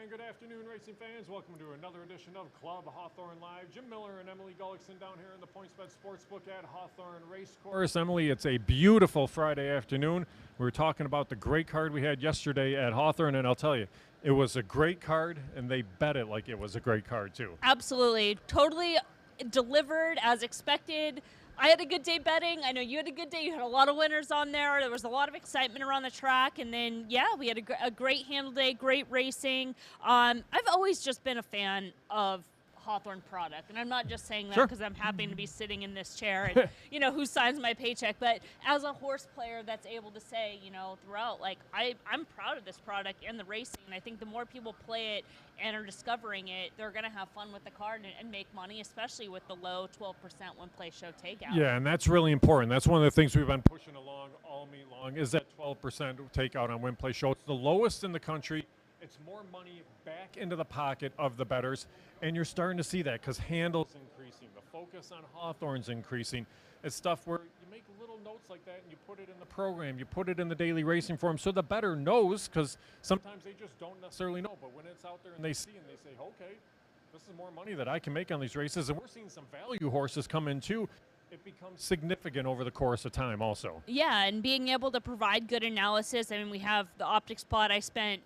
and good afternoon, racing fans. Welcome to another edition of Club Hawthorne Live. Jim Miller and Emily Gullikson down here in the PointsBet Sportsbook at Hawthorne Racecourse. Emily, it's a beautiful Friday afternoon. We were talking about the great card we had yesterday at Hawthorne, and I'll tell you, it was a great card, and they bet it like it was a great card, too. Absolutely. Totally delivered as expected. I had a good day betting. I know you had a good day. You had a lot of winners on there. There was a lot of excitement around the track. And then, yeah, we had a great handle day, great racing. I've always just been a fan of Hawthorne product. And I'm not just saying that because I'm happy to be sitting in this chair and, you know, who signs my paycheck. But as a horse player that's able to say, you know, throughout, like, I'm proud of this product and the racing. And I think the more people play it and are discovering it, they're going to have fun with the card and make money, especially with the low 12% win-play show takeout. Yeah, and that's really important. That's one of the things we've been pushing along all meet long is that 12% takeout on win-play show. It's the lowest in the country. It's more money back into the pocket of the bettors, and you're starting to see that because handle's increasing. The focus on Hawthorne's increasing. It's stuff where you make little notes like that and you put it in the program, you put it in the daily racing form so the bettor knows, because sometimes they just don't necessarily know. But when it's out there and they see and they say, okay, this is more money that I can make on these races, and we're seeing some value horses come in too, it becomes significant over the course of time also. Yeah, and being able to provide good analysis. I mean, we have the optic spot. I spent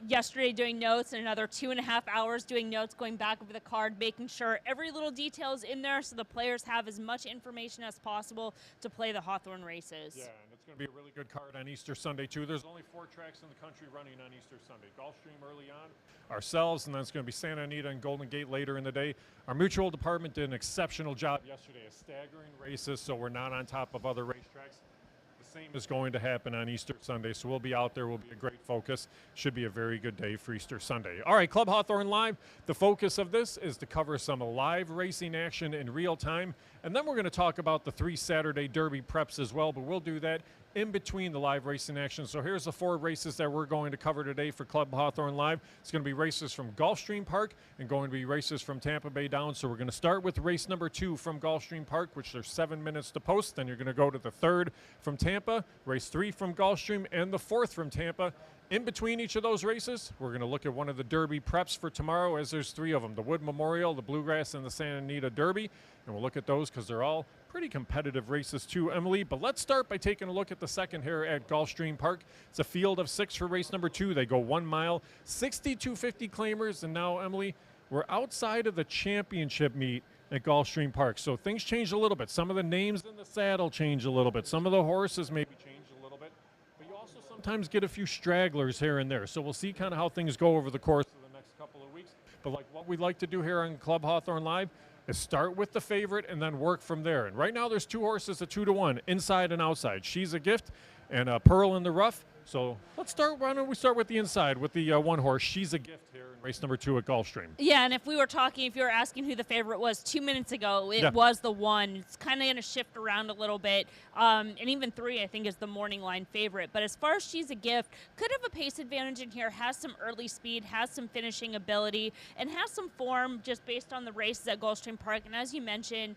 yesterday doing notes and another 2.5 hours doing notes, going back over the card, making sure every little detail is in there so the players have as much information as possible to play the Hawthorne races. Yeah, and it's going to be a really good card on Easter Sunday, too. There's only 4 tracks in the country running on Easter Sunday. Gulfstream early on, ourselves, and then it's going to be Santa Anita and Golden Gate later in the day. Our mutual department did an exceptional job yesterday of staggering races, so we're not on top of other racetracks. Same is going to happen on Easter Sunday, so we'll be out there. We'll be a great focus. Should be a very good day for Easter Sunday. All right, Club Hawthorne Live. The focus of this is to cover some live racing action in real time, and then we're going to talk about the 3 Saturday Derby preps as well, but we'll do that in between the live racing action. So here's the 4 races that we're going to cover today for Club Hawthorne Live. It's going to be races from Gulfstream Park and going to be races from Tampa Bay down. So we're going to start with race number 2 from Gulfstream Park, which there's 7 minutes to post. Then you're going to go to the 3rd from Tampa, race 3 from Gulfstream, and the 4th from Tampa. In between each of those races, we're going to look at one of the Derby preps for tomorrow, as there's 3 of them, the Wood Memorial, the Bluegrass, and the Santa Anita Derby. And we'll look at those because they're all pretty competitive races too, Emily. But let's start by taking a look at the second here at Gulfstream Park. It's a field of 6 for race number 2. They go 1 mile, 6,250 claimers. And now, Emily, we're outside of the championship meet at Gulfstream Park. So things changed a little bit. Some of the names in the saddle change a little bit. Some of the horses maybe change a little bit. But you also sometimes get a few stragglers here and there. So we'll see kind of how things go over the course of the next couple of weeks. But like what we'd like to do here on Club Hawthorne Live is start with the favorite and then work from there. And right now there's 2 horses at 2-1, inside and outside. She's a Gift and Pearl in the Rough. So let's start. Why don't we start with the inside with the 1 horse, She's a Gift, here in race number 2 at Gulfstream. Yeah, and if you were asking who the favorite was 2 minutes ago, it was the 1. It's kind of going to shift around a little bit. And even 3, I think, is the morning line favorite. But as far as She's a Gift, could have a pace advantage in here, has some early speed, has some finishing ability, and has some form just based on the races at Gulfstream Park. And as you mentioned,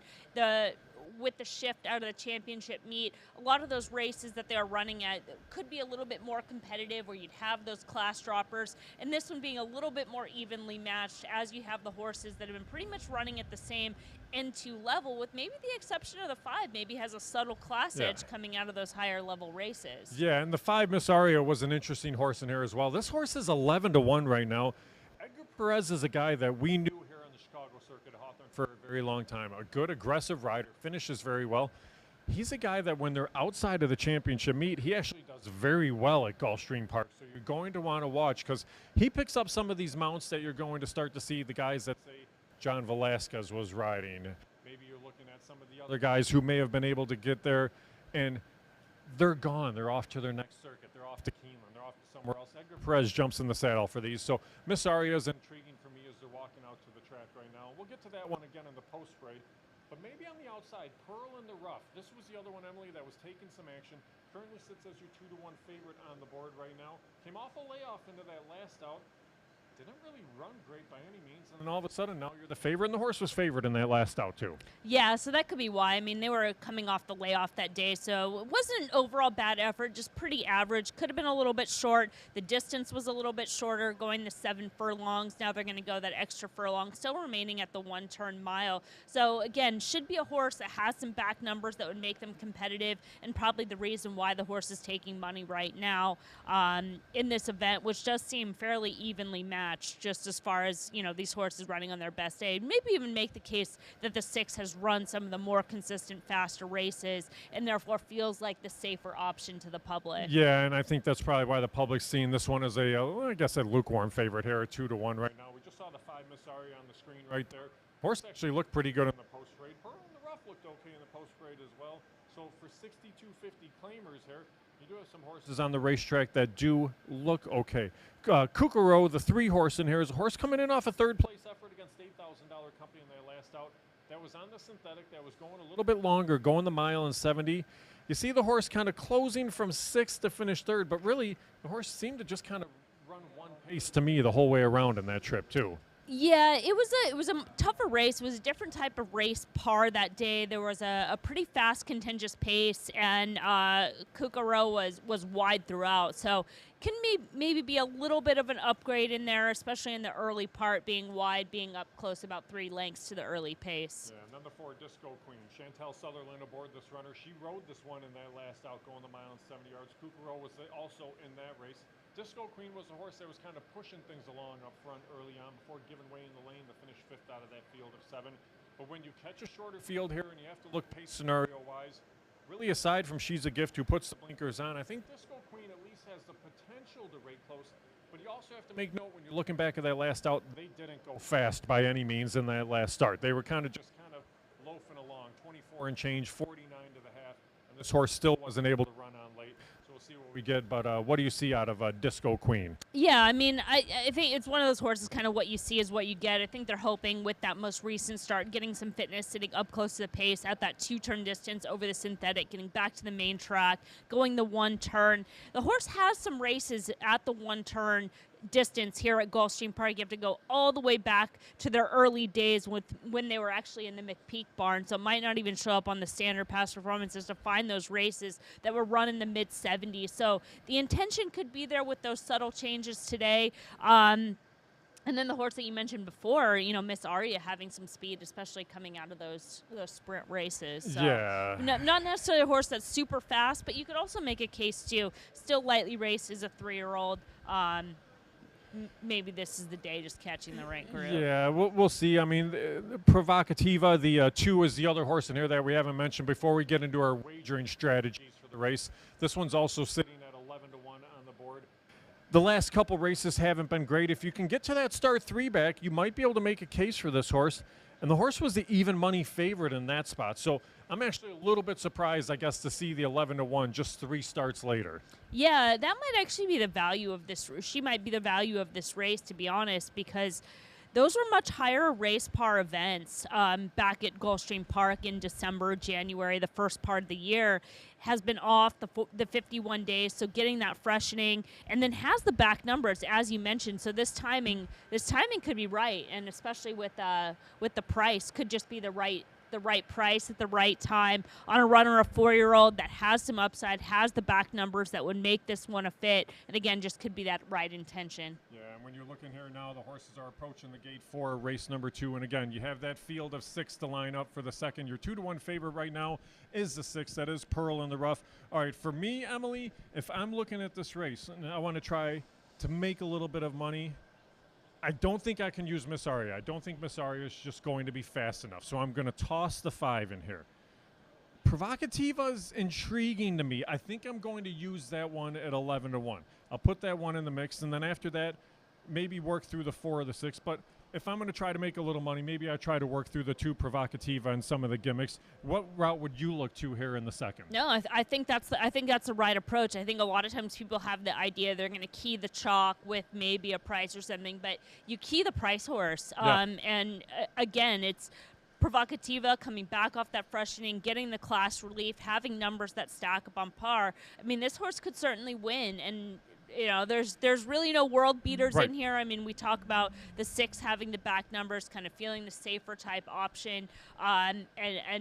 with the shift out of the championship meet, a lot of those races that they're running at could be a little bit more competitive, where you'd have those class droppers, and this one being a little bit more evenly matched, as you have the horses that have been pretty much running at the same N2 level, with maybe the exception of the 5, maybe has a subtle class edge coming out of those higher level races. Yeah, and the 5, Miss Aria, was an interesting horse in here as well. This horse is 11-1 right now. Edgar Perez is a guy that we knew here on the Chicago circuit at Hawthorne for a very long time. A good, aggressive rider, finishes very well. He's a guy that when they're outside of the championship meet, he actually does very well at Gulfstream Park. So you're going to want to watch because he picks up some of these mounts that you're going to start to see, the guys that say John Velasquez was riding. Maybe you're looking at some of the other guys who may have been able to get there, and they're gone. They're off to their next circuit. They're off to Keeneland. They're off to somewhere else. Edgar Perez jumps in the saddle for these. So Miss Aria is intriguing for me as they're walking out to the track right now. We'll get to that one again in the post spray. But maybe on the outside, Pearl in the Rough. This was the other one, Emily, that was taking some action. Currently sits as your 2-1 favorite on the board right now. Came off a layoff into that last out. didn't really run great by any means. And then all of a sudden, now you're the favorite, and the horse was favored in that last out, too. Yeah, so that could be why. I mean, they were coming off the layoff that day, so it wasn't an overall bad effort, just pretty average. Could have been a little bit short. The distance was a little bit shorter, going to 7 furlongs. Now they're going to go that extra furlong, still remaining at the one-turn mile. So, again, should be a horse that has some back numbers that would make them competitive, and probably the reason why the horse is taking money right now in this event, which does seem fairly evenly matched, just as far as, you know, these horses running on their best day. Maybe even make the case that the 6 has run some of the more consistent, faster races, and therefore feels like the safer option to the public. Yeah, and I think that's probably why the public's seeing this one as I guess a lukewarm favorite here, 2-1 right now. We just saw the 5 Miss Ari on the screen right there. Horse actually looked pretty good in the post grade. Pearl in the Rough looked okay in the post grade as well. So for 62.50 claimers here, you do have some horses on the racetrack that do look okay. Kukuro, the 3 horse in here, is a horse coming in off a third place effort against $8,000 company in their last out. That was on the synthetic, that was going a little bit longer, going the mile in 70. You see the horse kind of closing from 6th to finish 3rd, but really the horse seemed to just kind of run one pace to me the whole way around in that trip too. Yeah, it was a tougher race. It was a different type of race par that day. There was a pretty fast, contentious pace, and Kukuro was wide throughout. So can maybe be a little bit of an upgrade in there, especially in the early part, being wide, being up close about 3 lengths to the early pace. Yeah, number 4, Disco Queen. Chantel Sutherland aboard this runner. She rode this one in that last out, going the mile and 70 yards. Kukuro was also in that race. Disco Queen was a horse that was kind of pushing things along up front early on before giving way in the lane to finish 5th out of that field of 7. But when you catch a shorter field here and you have to look pace scenario-wise, really aside from She's a Gift, who puts the blinkers on, I think Disco Queen at least has the potential to rate close. But you also have to make note when you're looking back at that last out, they didn't go fast by any means in that last start. They were kind of loafing along, 24 and change, 49 to the half, and this horse still wasn't able to run on late. We'll see what we get, but what do you see out of Disco Queen? Yeah, I mean, I think it's one of those horses, kind of what you see is what you get. I think they're hoping with that most recent start, getting some fitness, sitting up close to the pace at that 2-turn distance over the synthetic, getting back to the main track, going the 1 turn. The horse has some races at the 1 turn distance here at Gulfstream Park. You have to go all the way back to their early days when they were actually in the McPeak barn, so it might not even show up on the standard past performances to find those races that were run in the mid-70s. So the intention could be there with those subtle changes today. And then the horse that you mentioned before, you know, Miss Aria having some speed, especially coming out of those sprint races. So yeah. Not necessarily a horse that's super fast, but you could also make a case too. Still lightly raced as a 3-year-old. Maybe this is the day, just catching the right group. Yeah, we'll see. I mean, the Provocativa, the 2 is the other horse in here that we haven't mentioned before we get into our wagering strategies for the race. This one's also sitting at 11-1 on the board. The last couple races haven't been great. If you can get to that start 3 back, you might be able to make a case for this horse. And the horse was the even money favorite in that spot. So I'm actually a little bit surprised, I guess, to see the 11-1 just 3 starts later. Yeah, that might actually be the value of this. She might be the value of this race, to be honest, because those were much higher race par events back at Gulfstream Park in December, January. The first part of the year has been off the 51 days, so getting that freshening, and then has the back numbers, as you mentioned. So this timing could be right, and especially with the price, could just be the right price at the right time on a runner, a 4-year-old that has some upside, has the back numbers that would make this one a fit, and again, just could be that right intention. Yeah, and when you're looking here now, the horses are approaching the gate for race number 2, and again, you have that field of 6 to line up for the second. Your 2-1 favorite right now is the 6, that is Pearl in the Rough. All right, for me, Emily, if I'm looking at this race and I want to try to make a little bit of money, I don't think I can use Miss Aria. I don't think Miss Aria is just going to be fast enough. So I'm going to toss the 5 in here. Provocativa is intriguing to me. I think I'm going to use that one at 11-1. I'll put that one in the mix, and then after that, maybe work through the 4 or the 6. But if I'm going to try to make a little money, maybe I try to work through the 2 Provocativa and some of the gimmicks. What route would you look to here in the second? No, I think that's the right approach. I think a lot of times people have the idea they're going to key the chalk with maybe a price or something, but you key the price horse. And again, it's Provocativa coming back off that freshening, getting the class relief, having numbers that stack up on par. I mean, this horse could certainly win, and there's really no world beaters Right. in here. I mean, we talk about the 6 having the back numbers, kind of feeling the safer type option, and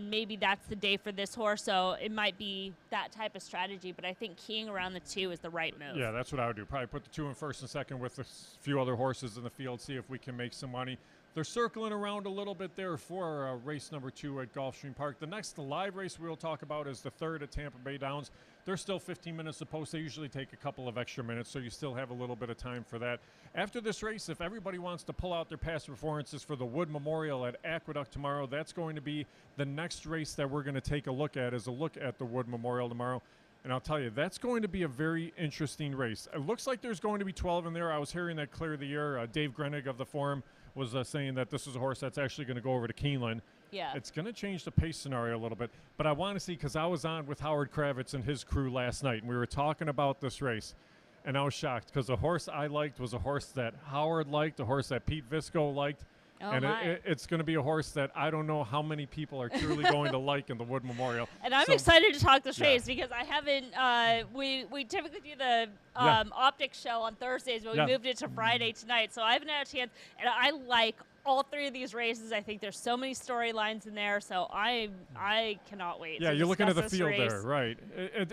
maybe that's the day for this horse. So it might be that type of strategy. But I think keying around the 2 is the right move. Yeah, that's what I would do. Probably put the 2 in first and second with a few other horses in the field, see if we can make some money. They're circling around a little bit there for race number 2 at Gulfstream Park. The next live race we'll talk about is the 3rd at Tampa Bay Downs. They're still 15 minutes of post. They usually take a couple of extra minutes, so you still have a little bit of time for that. After this race, if everybody wants to pull out their past performances for the Wood Memorial at Aqueduct tomorrow, that's going to be the next race that we're going to take a look at, is a look at the Wood Memorial tomorrow. And I'll tell you, that's going to be a very interesting race. It looks like there's going to be 12 in there. I was hearing that clear the year. Dave Grenig of the Forum was saying that this is a horse that's actually going to go over to Keeneland. Yeah. It's going to change the pace scenario a little bit. But I want to see, because I was on with Howard Kravitz and his crew last night, and we were talking about this race. And I was shocked, because the horse I liked was a horse that Howard liked, a horse that Pete Visco liked. Oh, and my. it's going to be a horse that I don't know how many people are truly going to like in the Wood Memorial. And I'm excited to talk this race because I haven't. We typically do the optics show on Thursdays, but we moved it to Friday tonight, so I haven't had a chance. And I like all 3 of these races. I think there's so many storylines in there, so I cannot wait. Yeah, to you're looking at the discuss field this race. there, right?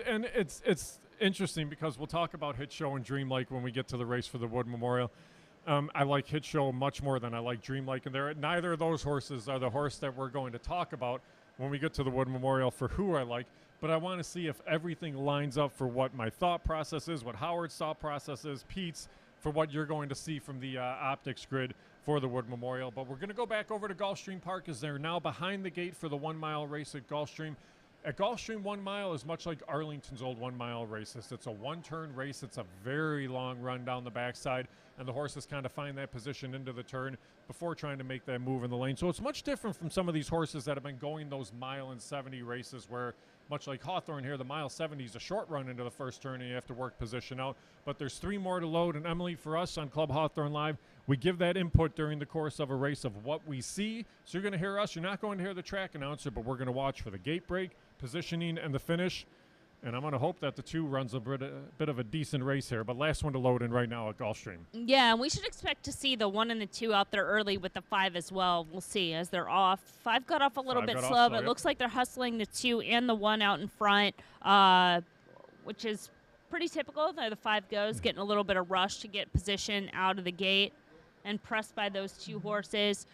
And it's interesting, because we'll talk about Hit Show and Dreamlike when we get to the race for the Wood Memorial. I like Hit Show much more than I like Dreamlike, and neither of those horses are the horse that we're going to talk about when we get to the Wood Memorial for who I like. But I want to see if everything lines up for what my thought process is, what Howard's thought process is, Pete's, for what you're going to see from the optics grid for the Wood Memorial. But we're going to go back over to Gulfstream Park, as they're now behind the gate for the 1-mile race at Gulfstream. At Gulfstream, 1 mile is much like Arlington's old 1-mile races. It's a one-turn race. It's a very long run down the backside, and the horses kind of find that position into the turn before trying to make that move in the lane. So it's much different from some of these horses that have been going those 1.70 races where, much like Hawthorne here, the 1.70 is a short run into the first turn, and you have to work position out. But there's 3 more to load, and Emily, for us on Club Hawthorne Live, we give that input during the course of a race of what we see. So you're going to hear us. You're not going to hear the track announcer, but we're going to watch for the gate break, positioning, and the finish. And I'm going to hope that the 2 runs a bit of a decent race here. But last one to load in right now at Gulfstream. Yeah, and we should expect to see the 1 and the 2 out there early with the 5 as well. We'll see as they're off. 5 got off a little bit slow, but it looks like they're hustling the 2 and the 1 out in front, which is pretty typical. The 5 goes, getting a little bit of rush to get position out of the gate and pressed by those 2 horses.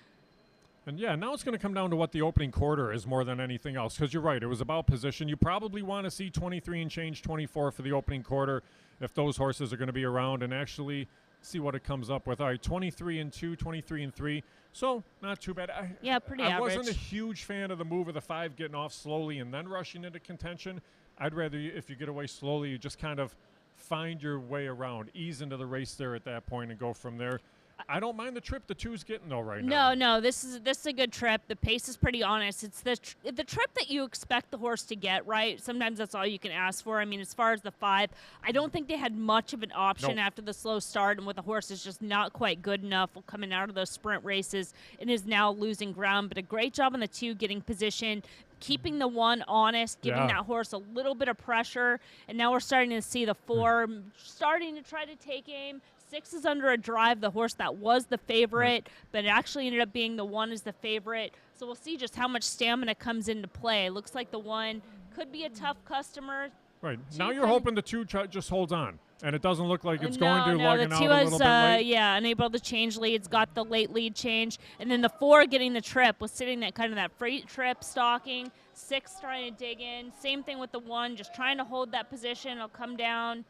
And yeah, now it's going to come down to what the opening quarter is more than anything else, because you're right, it was about position. You probably want to see 23 and change, 24 for the opening quarter if those horses are going to be around, and actually see what it comes up with. All right, 23 and 2, 23 and 3, so not too bad. Pretty I average. wasn't a huge fan of the move of the 5 getting off slowly and then rushing into contention. I'd rather, if you get away slowly, you just kind of find your way around, ease into the race there at that point and go from there. I don't mind the trip the 2's getting, though, right now. No, this is a good trip. The pace is pretty honest. It's the trip that you expect the horse to get, right? Sometimes that's all you can ask for. I mean, as far as the 5, I don't think they had much of an option after the slow start, and with the horse is just not quite good enough coming out of those sprint races and is now losing ground. But a great job on the 2 getting position, keeping the 1 honest, giving that horse a little bit of pressure, and now we're starting to see the 4 starting to try to take aim. 6 is under a drive, the horse that was the favorite, but it actually ended up being the 1 is the favorite. So we'll see just how much stamina comes into play. Looks like the 1 could be a tough customer. Right. Now you're hoping the 2 just holds on, and it doesn't look like it's going to lugging out a little bit late. Yeah, unable to change leads, got the late lead change. And then the 4 getting the trip was sitting that kind of that freight trip stalking. 6 trying to dig in. Same thing with the 1, just trying to hold that position. It'll come down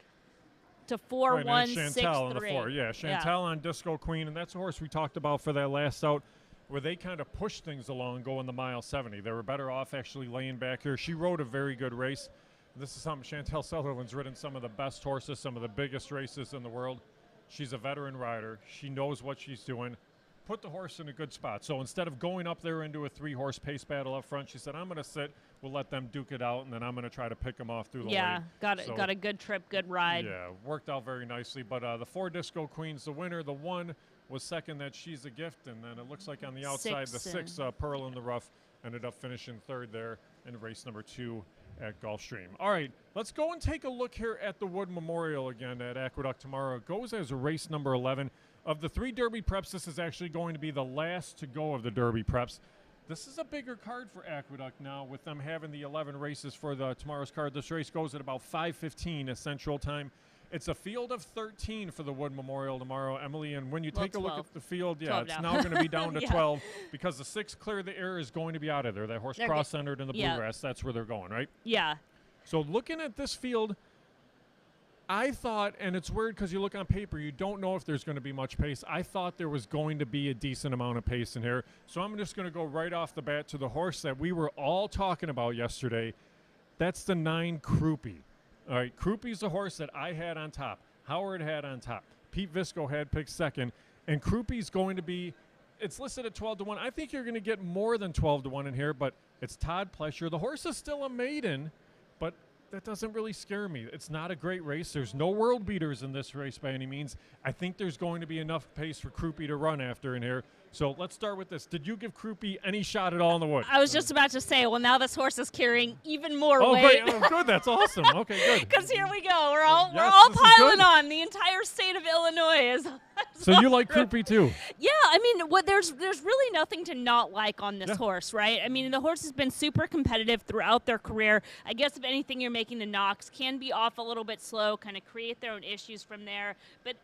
to 4, 1, 6, 3. Chantel on the 4. Yeah, Chantel on Disco Queen, and that's a horse we talked about for that last out, where they kind of pushed things along going the 1.70. They were better off actually laying back here. She rode a very good race. This is something Chantel Sutherland's ridden some of the best horses, some of the biggest races in the world. She's a veteran rider. She knows what she's doing. Put the horse in a good spot. So instead of going up there into a 3-horse pace battle up front, she said, I'm going to sit. We'll let them duke it out, and then I'm going to try to pick them off through the lane. Got a good trip, good ride. Yeah, worked out very nicely. But the 4 Disco Queen's the winner. The 1 was second, that She's a Gift. And then it looks like on the outside, the 6 Pearl in the Rough ended up finishing 3rd there in race number 2 at Gulfstream. All right, let's go and take a look here at the Wood Memorial again at Aqueduct tomorrow. It goes as race number 11. Of the 3 Derby preps, this is actually going to be the last to go of the Derby preps. This is a bigger card for Aqueduct now with them having the 11 races for the tomorrow's card. This race goes at about 5:15 Central Time. It's a field of 13 for the Wood Memorial tomorrow, Emily. And when you take a look at the field, yeah, it's now going to be down to 12 because the 6 Clear the Air is going to be out of there. That horse cross-centered in the bluegrass, that's where they're going, right? Yeah. So looking at this field, I thought, and it's weird because you look on paper, you don't know if there's going to be much pace. I thought there was going to be a decent amount of pace in here. So I'm just going to go right off the bat to the horse that we were all talking about yesterday. That's the 9 Crouppy. All right, Crouppy's the horse that I had on top. Howard had on top. Pete Visco had picked second. And Crouppy's going to be, it's listed at 12-1. I think you're going to get more than 12-1 in here, but it's Todd Plesher. The horse is still a maiden, but that doesn't really scare me. It's not a great race. There's no world beaters in this race by any means. I think there's going to be enough pace for Crouppy to run after in here. So let's start with this. Did you give Crouppy any shot at all in the wood? I was just about to say, well, now this horse is carrying even more weight. Great. Oh, good. That's awesome. Okay, good. Because here we go. We're all piling on. The entire state of Illinois is. So you like Crouppy too? Yeah. I mean, there's really nothing to not like on this horse, right? I mean, the horse has been super competitive throughout their career. I guess if anything, you're making the knocks. Can be off a little bit slow, kind of create their own issues from there. But,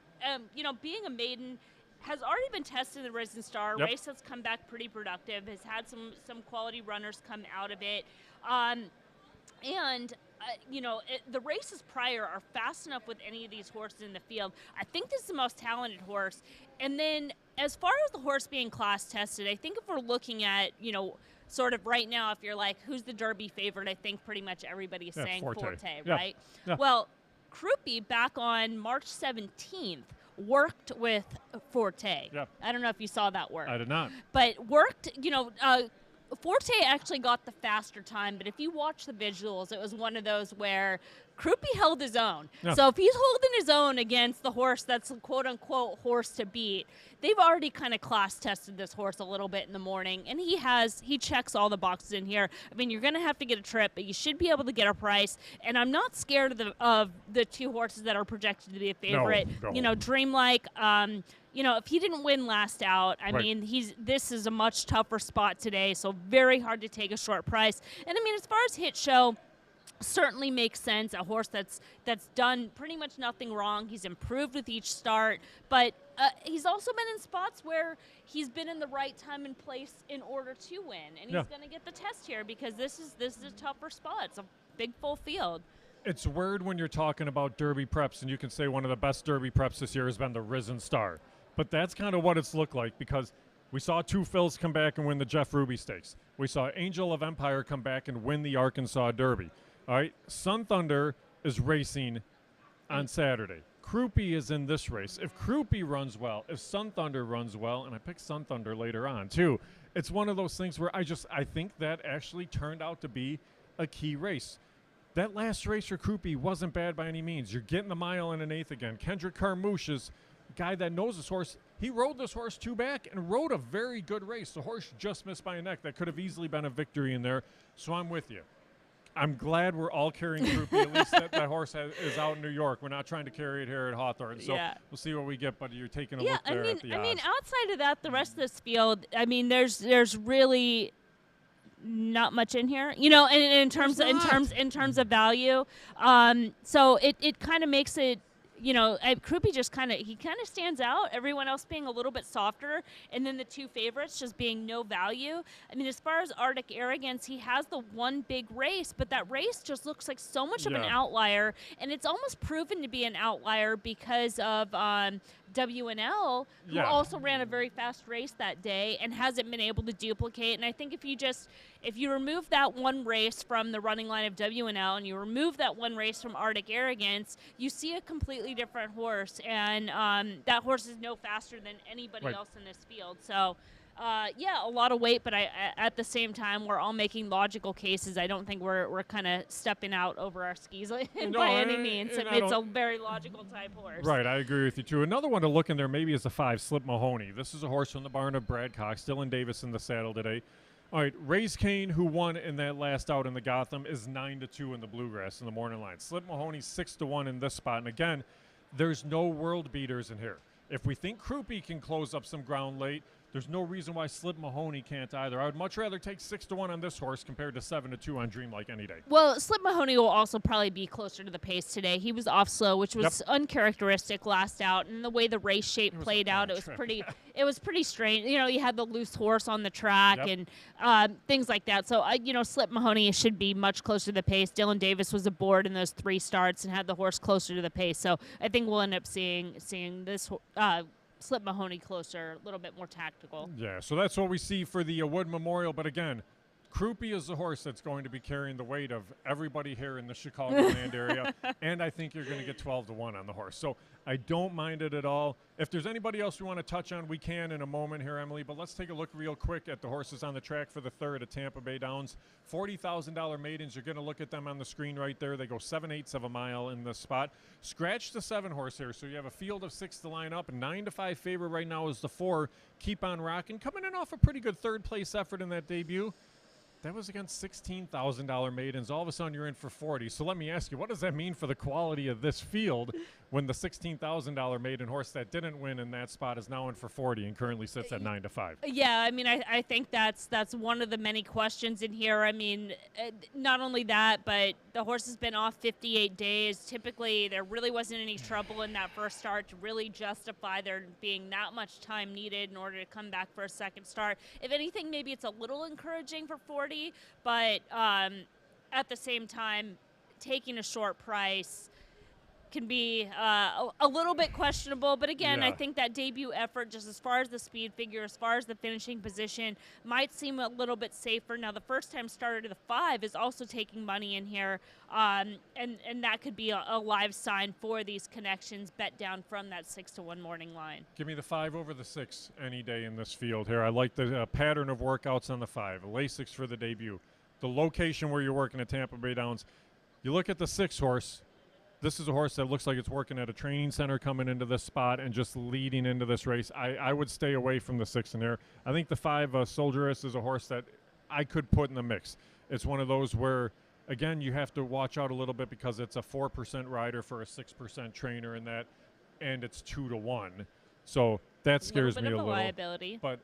being a maiden has already been tested in the Risen Star. Race has come back pretty productive, has had some quality runners come out of it. The races prior are fast enough with any of these horses in the field. I think this is the most talented horse. And then as far as the horse being class tested, I think if we're looking at, sort of right now, if you're like, who's the Derby favorite, I think pretty much everybody's saying Forte, right? Yeah. Well, Crouppy back on March 17th worked with Forte. Yeah. I don't know if you saw that work. I did not. But worked, Forte actually got the faster time, but if you watch the visuals, it was one of those where Crouppy held his own. Yeah. So if he's holding his own against the horse that's quote-unquote horse to beat, they've already kind of class tested this horse a little bit in the morning, and he checks all the boxes in here. I mean, you're going to have to get a trip, but you should be able to get a price, and I'm not scared of the 2 horses that are projected to be a favorite. No. Dreamlike, if he didn't win last out, I mean, this is a much tougher spot today, so very hard to take a short price. And I mean, as far as hit show, certainly makes sense. A horse that's done pretty much nothing wrong. He's improved with each start, but he's also been in spots where he's been in the right time and place in order to win, and he's going to get the test here because this is a tougher spot. It's a big full field. It's weird when you're talking about Derby preps, and you can say one of the best Derby preps this year has been the Risen Star. But that's kind of what it's looked like because we saw 2 Phils come back and win the Jeff Ruby Stakes. We saw Angel of Empire come back and win the Arkansas Derby. All right, Sun Thunder is racing on Saturday. Crouppy is in this race. If Crouppy runs well, if Sun Thunder runs well, and I picked Sun Thunder later on too, it's one of those things where I think that actually turned out to be a key race. That last race for Crouppy wasn't bad by any means. You're getting the mile and an eighth again. Kendrick Carmouche is a guy that knows this horse. He rode this horse 2 back and rode a very good race. The horse just missed by a neck. That could have easily been a victory in there. So I'm with you. I'm glad we're all carrying Crouppy. At least that horse is out in New York. We're not trying to carry it here at Hawthorne. So we'll see what we get, but you're taking a look there at the odds. I mean, outside of that, the rest of this field, I mean, there's really not much in here, in terms of value. So it kind of makes it, Crouppy just kind of stands out. Everyone else being a little bit softer, and then the 2 favorites just being no value. I mean, as far as Arctic Arrogance, he has the 1 big race, but that race just looks like so much of an outlier, and it's almost proven to be an outlier because of WNL, who also ran a very fast race that day and hasn't been able to duplicate. And I think if you remove that 1 race from the running line of WNL and you remove that 1 race from Arctic Arrogance, you see a completely different horse, and that horse is no faster than anybody else in this field. So a lot of weight, but at the same time, we're all making logical cases. I don't think we're kind of stepping out over our skis by any means. It's a very logical type horse. Right, I agree with you, too. Another one to look in there maybe is a 5, Slip Mahoney. This is a horse from the barn of Brad Cox. Dylan Davis in the saddle today. All right, Race Kane, who won in that last out in the Gotham, is 9-2 in the Bluegrass in the morning line. Slip Mahoney 6-1 in this spot. And again, there's no world beaters in here. If we think Krupe can close up some ground late, there's no reason why Slip Mahoney can't either. I would much rather take 6-1 on this horse compared to 7-2 on Dreamlike any day. Well, Slip Mahoney will also probably be closer to the pace today. He was off slow, which was uncharacteristic last out, and the way the race shape played out, it was pretty strange. You know, you had the loose horse on the track and things like that. So, Slip Mahoney should be much closer to the pace. Dylan Davis was aboard in those 3 starts and had the horse closer to the pace. So, I think we'll end up seeing this. Slip Mahoney closer, a little bit more tactical. Yeah, so that's what we see for the Wood Memorial. But again, Krupe is the horse that's going to be carrying the weight of everybody here in the Chicagoland area, and I think you're going to get 12-1 on the horse. So I don't mind it at all. If there's anybody else we want to touch on, we can in a moment here, Emily, but let's take a look real quick at the horses on the track for the third at Tampa Bay Downs. $40,000 maidens, you're going to look at them on the screen right there. They go 7/8 of a mile in this spot. Scratch the 7 horse here, so you have a field of 6 to line up. 9-5 favorite right now is the 4, Keep on Rockin', coming in off a pretty good third-place effort in that debut. That was against $16,000 maidens. All of a sudden, you're in for 40. So let me ask you, what does that mean for the quality of this field when the $16,000 maiden horse that didn't win in that spot is now in for 40 and currently sits at 9-5? Yeah, I mean, I think that's one of the many questions in here. I mean, not only that, but the horse has been off 58 days. Typically, there really wasn't any trouble in that first start to really justify there being that much time needed in order to come back for a second start. If anything, maybe it's a little encouraging for 40, but at the same time, taking a short price can be a little bit questionable. But again, I think that debut effort, just as far as the speed figure, as far as the finishing position, might seem a little bit safer. Now, the first-time starter to the 5 is also taking money in here, and that could be a live sign for these connections bet down from that 6-1 morning line. Give me the 5 over the 6 any day in this field here. I like the pattern of workouts on the 5. Lasix for the debut. The location where you're working at Tampa Bay Downs. You look at the 6 horse. This is a horse that looks like it's working at a training center coming into this spot and just leading into this race. I would stay away from the 6 in there. I think the 5 Soldieress is a horse that I could put in the mix. It's one of those where, again, you have to watch out a little bit because it's a 4% rider for a 6% trainer in that, and it's 2-1. So that scares me a little. Liability. But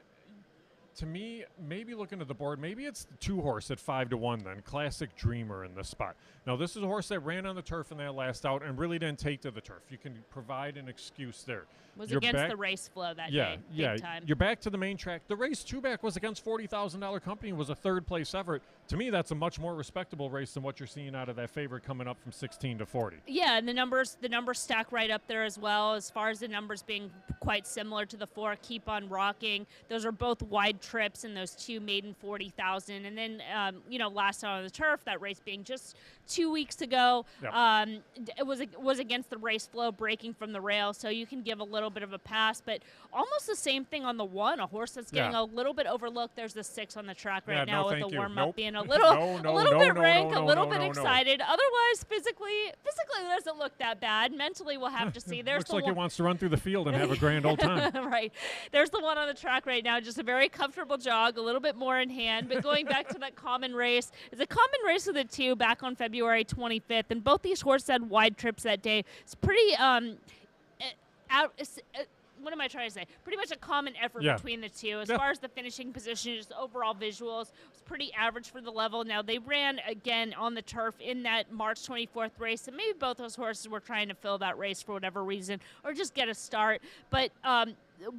to me, maybe looking at the board, maybe it's the 2 horse at 5-1 then. Classic Dreamer in this spot. Now, this is a horse that ran on the turf in that last out and really didn't take to the turf. You can provide an excuse there. Was against the race flow that day. Yeah, big time. You're back to the main track. The race 2 back was against $40,000 company, was a third-place effort. To me, that's a much more respectable race than what you're seeing out of that favorite coming up from 16 to 40. Yeah, and the numbers stack right up there as well, as far as the numbers being quite similar to the 4, Keep on Rocking. Those are both wide trips in those 2 maiden 40,000. And then, last out on the turf, that race being just 2 weeks ago, it was against the race flow, breaking from the rail, so you can give a little bit of a pass. But almost the same thing on the 1, a horse that's getting a little bit overlooked. There's the 6 on the track right now with the warm-up being a little bit rank, a little bit excited. Otherwise, physically it doesn't look that bad. Mentally, we'll have to see. There's looks like it wants to run through the field and have a grand old time. Right. There's the 1 on the track right now, just a very comfortable jog, a little bit more in hand. But going back to that common race, it's a common race with the 2 back on February 25th, and both these horses had wide trips that day. It's pretty what am I trying to say? Pretty much a common effort between the 2. As far as the finishing position, just overall visuals, it was pretty average for the level. Now, they ran again on the turf in that March 24th race, and maybe both those horses were trying to fill that race for whatever reason or just get a start. But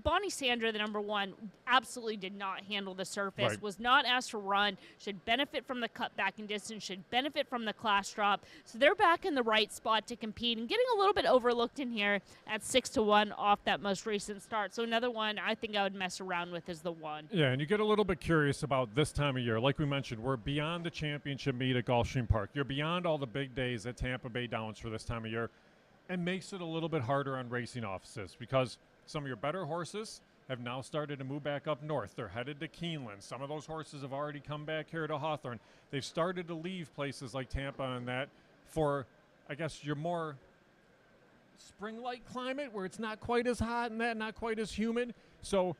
Bonnie Sandra, the number 1, absolutely did not handle the surface, was not asked to run, should benefit from the cutback in distance, should benefit from the class drop. So they're back in the right spot to compete and getting a little bit overlooked in here at 6-1 off that most recent start. So another one I think I would mess around with is the 1. Yeah, and you get a little bit curious about this time of year. Like we mentioned, we're beyond the championship meet at Gulfstream Park. You're beyond all the big days at Tampa Bay Downs for this time of year. It makes it a little bit harder on racing offices because some of your better horses have now started to move back up north. They're headed to Keeneland. Some of those horses have already come back here to Hawthorne. They've started to leave places like Tampa and that for, I guess, your more spring-like climate where it's not quite as hot and that, not quite as humid. So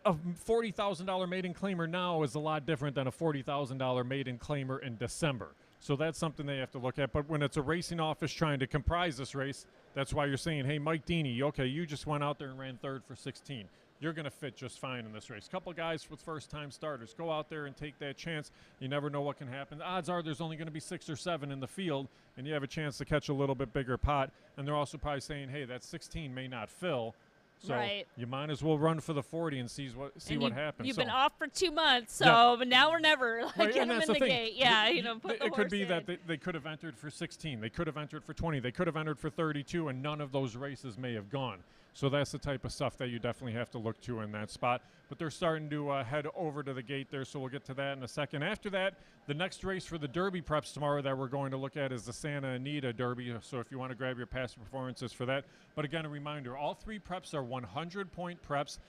a $40,000 maiden claimer now is a lot different than a $40,000 maiden claimer in December. So that's something they have to look at. But when it's a racing office trying to comprise this race, that's why you're saying, hey, Mike Deeney, okay, you just went out there and ran third for 16. You're going to fit just fine in this race. Couple guys with first-time starters. Go out there and take that chance. You never know what can happen. The odds are there's only going to be 6 or 7 in the field, and you have a chance to catch a little bit bigger pot. And they're also probably saying, hey, that 16 may not fill. So you might as well run for the 40 and see what happens. You've been off for 2 months, so but now or never. Like, get them in the gate. Yeah, put the it could be in. that they could have entered for 16. They could have entered for 20. They could have entered for 32, and none of those races may have gone. So that's the type of stuff that you definitely have to look to in that spot. But they're starting to head over to the gate there, so we'll get to that in a second. After that, the next race for the Derby preps tomorrow that we're going to look at is the Santa Anita Derby. So if you want to grab your past performances for that. But again, a reminder, all 3 preps are 100-point preps.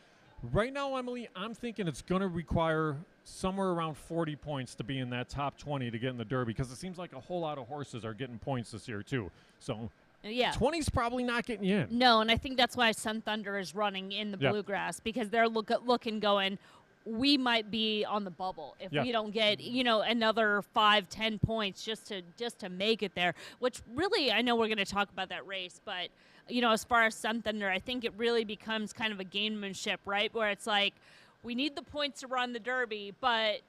Right now, Emily, I'm thinking it's going to require somewhere around 40 points to be in that top 20 to get in the Derby, because it seems like a whole lot of horses are getting points this year too. So 20's probably not getting you in. No, and I think that's why Sun Thunder is running in the Bluegrass, because they're looking going, we might be on the bubble if we don't get, another 5-10 points just to make it there, which really, I know we're going to talk about that race, but as far as Sun Thunder, I think it really becomes kind of a gamemanship, right? Where it's like, we need the points to run the Derby, but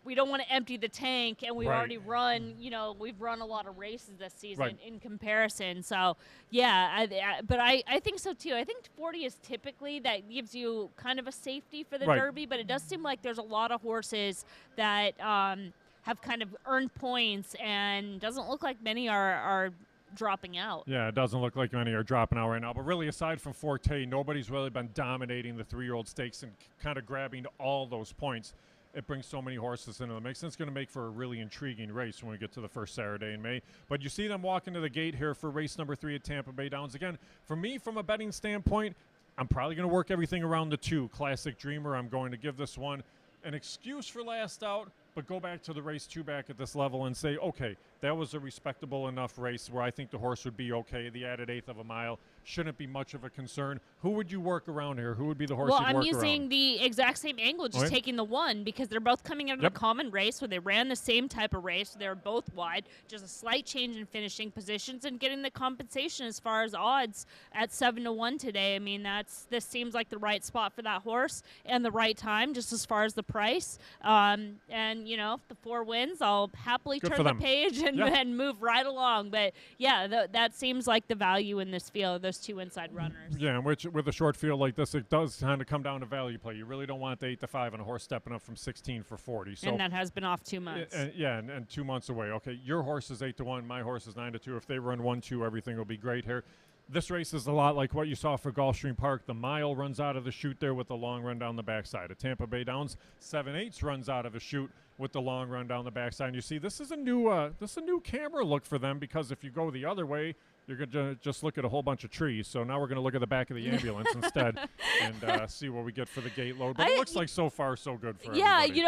we don't want to empty the tank, and we've already run, we've run a lot of races this season in comparison. So, but I think so too. I think 40 is typically, that gives you kind of a safety for the Derby, but it does seem like there's a lot of horses that have kind of earned points, and doesn't look like many are dropping out. Yeah, it doesn't look like many are dropping out right now. But really, aside from Forte, nobody's really been dominating the 3-year-old stakes and kind of grabbing all those points. It brings so many horses into the mix, and it's going to make for a really intriguing race when we get to the first Saturday in May. But you see them walking to the gate here for race number 3 at Tampa Bay Downs. Again, for me, from a betting standpoint, I'm probably going to work everything around the 2. Classic Dreamer, I'm going to give this one an excuse for last out, but go back to the race 2 back at this level and say, okay, that was a respectable enough race where I think the horse would be okay. The added 1/8 of a mile shouldn't be much of a concern. Who would you work around here? Who would be the horse you'd work around? Well, I'm using the exact same angle, just taking the 1, because they're both coming out of a common race where they ran the same type of race. They're both wide, just a slight change in finishing positions and getting the compensation as far as odds at 7-1 today. I mean, this seems like the right spot for that horse and the right time, just as far as the price. And, if the 4 wins, I'll happily turn the page and move right along. But, that seems like the value in this field, those 2 inside runners. Yeah, which with a short field like this, it does kind of come down to value play. You really don't want the 8-5 and a horse stepping up from 16 for 40. So, and that has been off 2 months. And 2 months away. Okay, your horse is 8-1. My horse is 9-2. If they run 1-2, everything will be great here. This race is a lot like what you saw for Gulfstream Park. The mile runs out of the chute there with the long run down the backside. At Tampa Bay Downs, 7/8 runs out of the chute with the long run down the backside. And you see, this is a new camera look for them, because if you go the other way, you're going to just look at a whole bunch of trees. So now we're going to look at the back of the ambulance instead and see what we get for the gate load. But it looks like so far so good for everybody.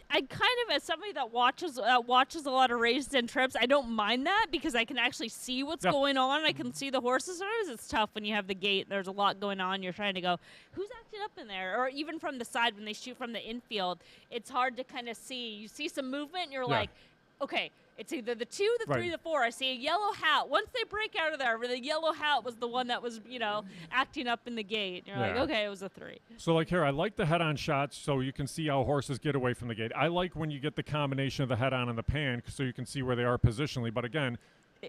I kind of, as somebody that watches a lot of races and trips, I don't mind that, because I can actually see what's going on. I can see the horses. Sometimes it's tough when you have the gate. There's a lot going on. You're trying to go, who's acting up in there? Or even from the side when they shoot from the infield, it's hard to kind of see. You see some movement, and you're like, okay, it's either the 2, the 3, the 4. I see a yellow hat. Once they break out of there, the yellow hat was the one that was, acting up in the gate. You're like, okay, it was a 3. So, like here, I like the head-on shots so you can see how horses get away from the gate. I like when you get the combination of the head-on and the pan so you can see where they are positionally. But, again,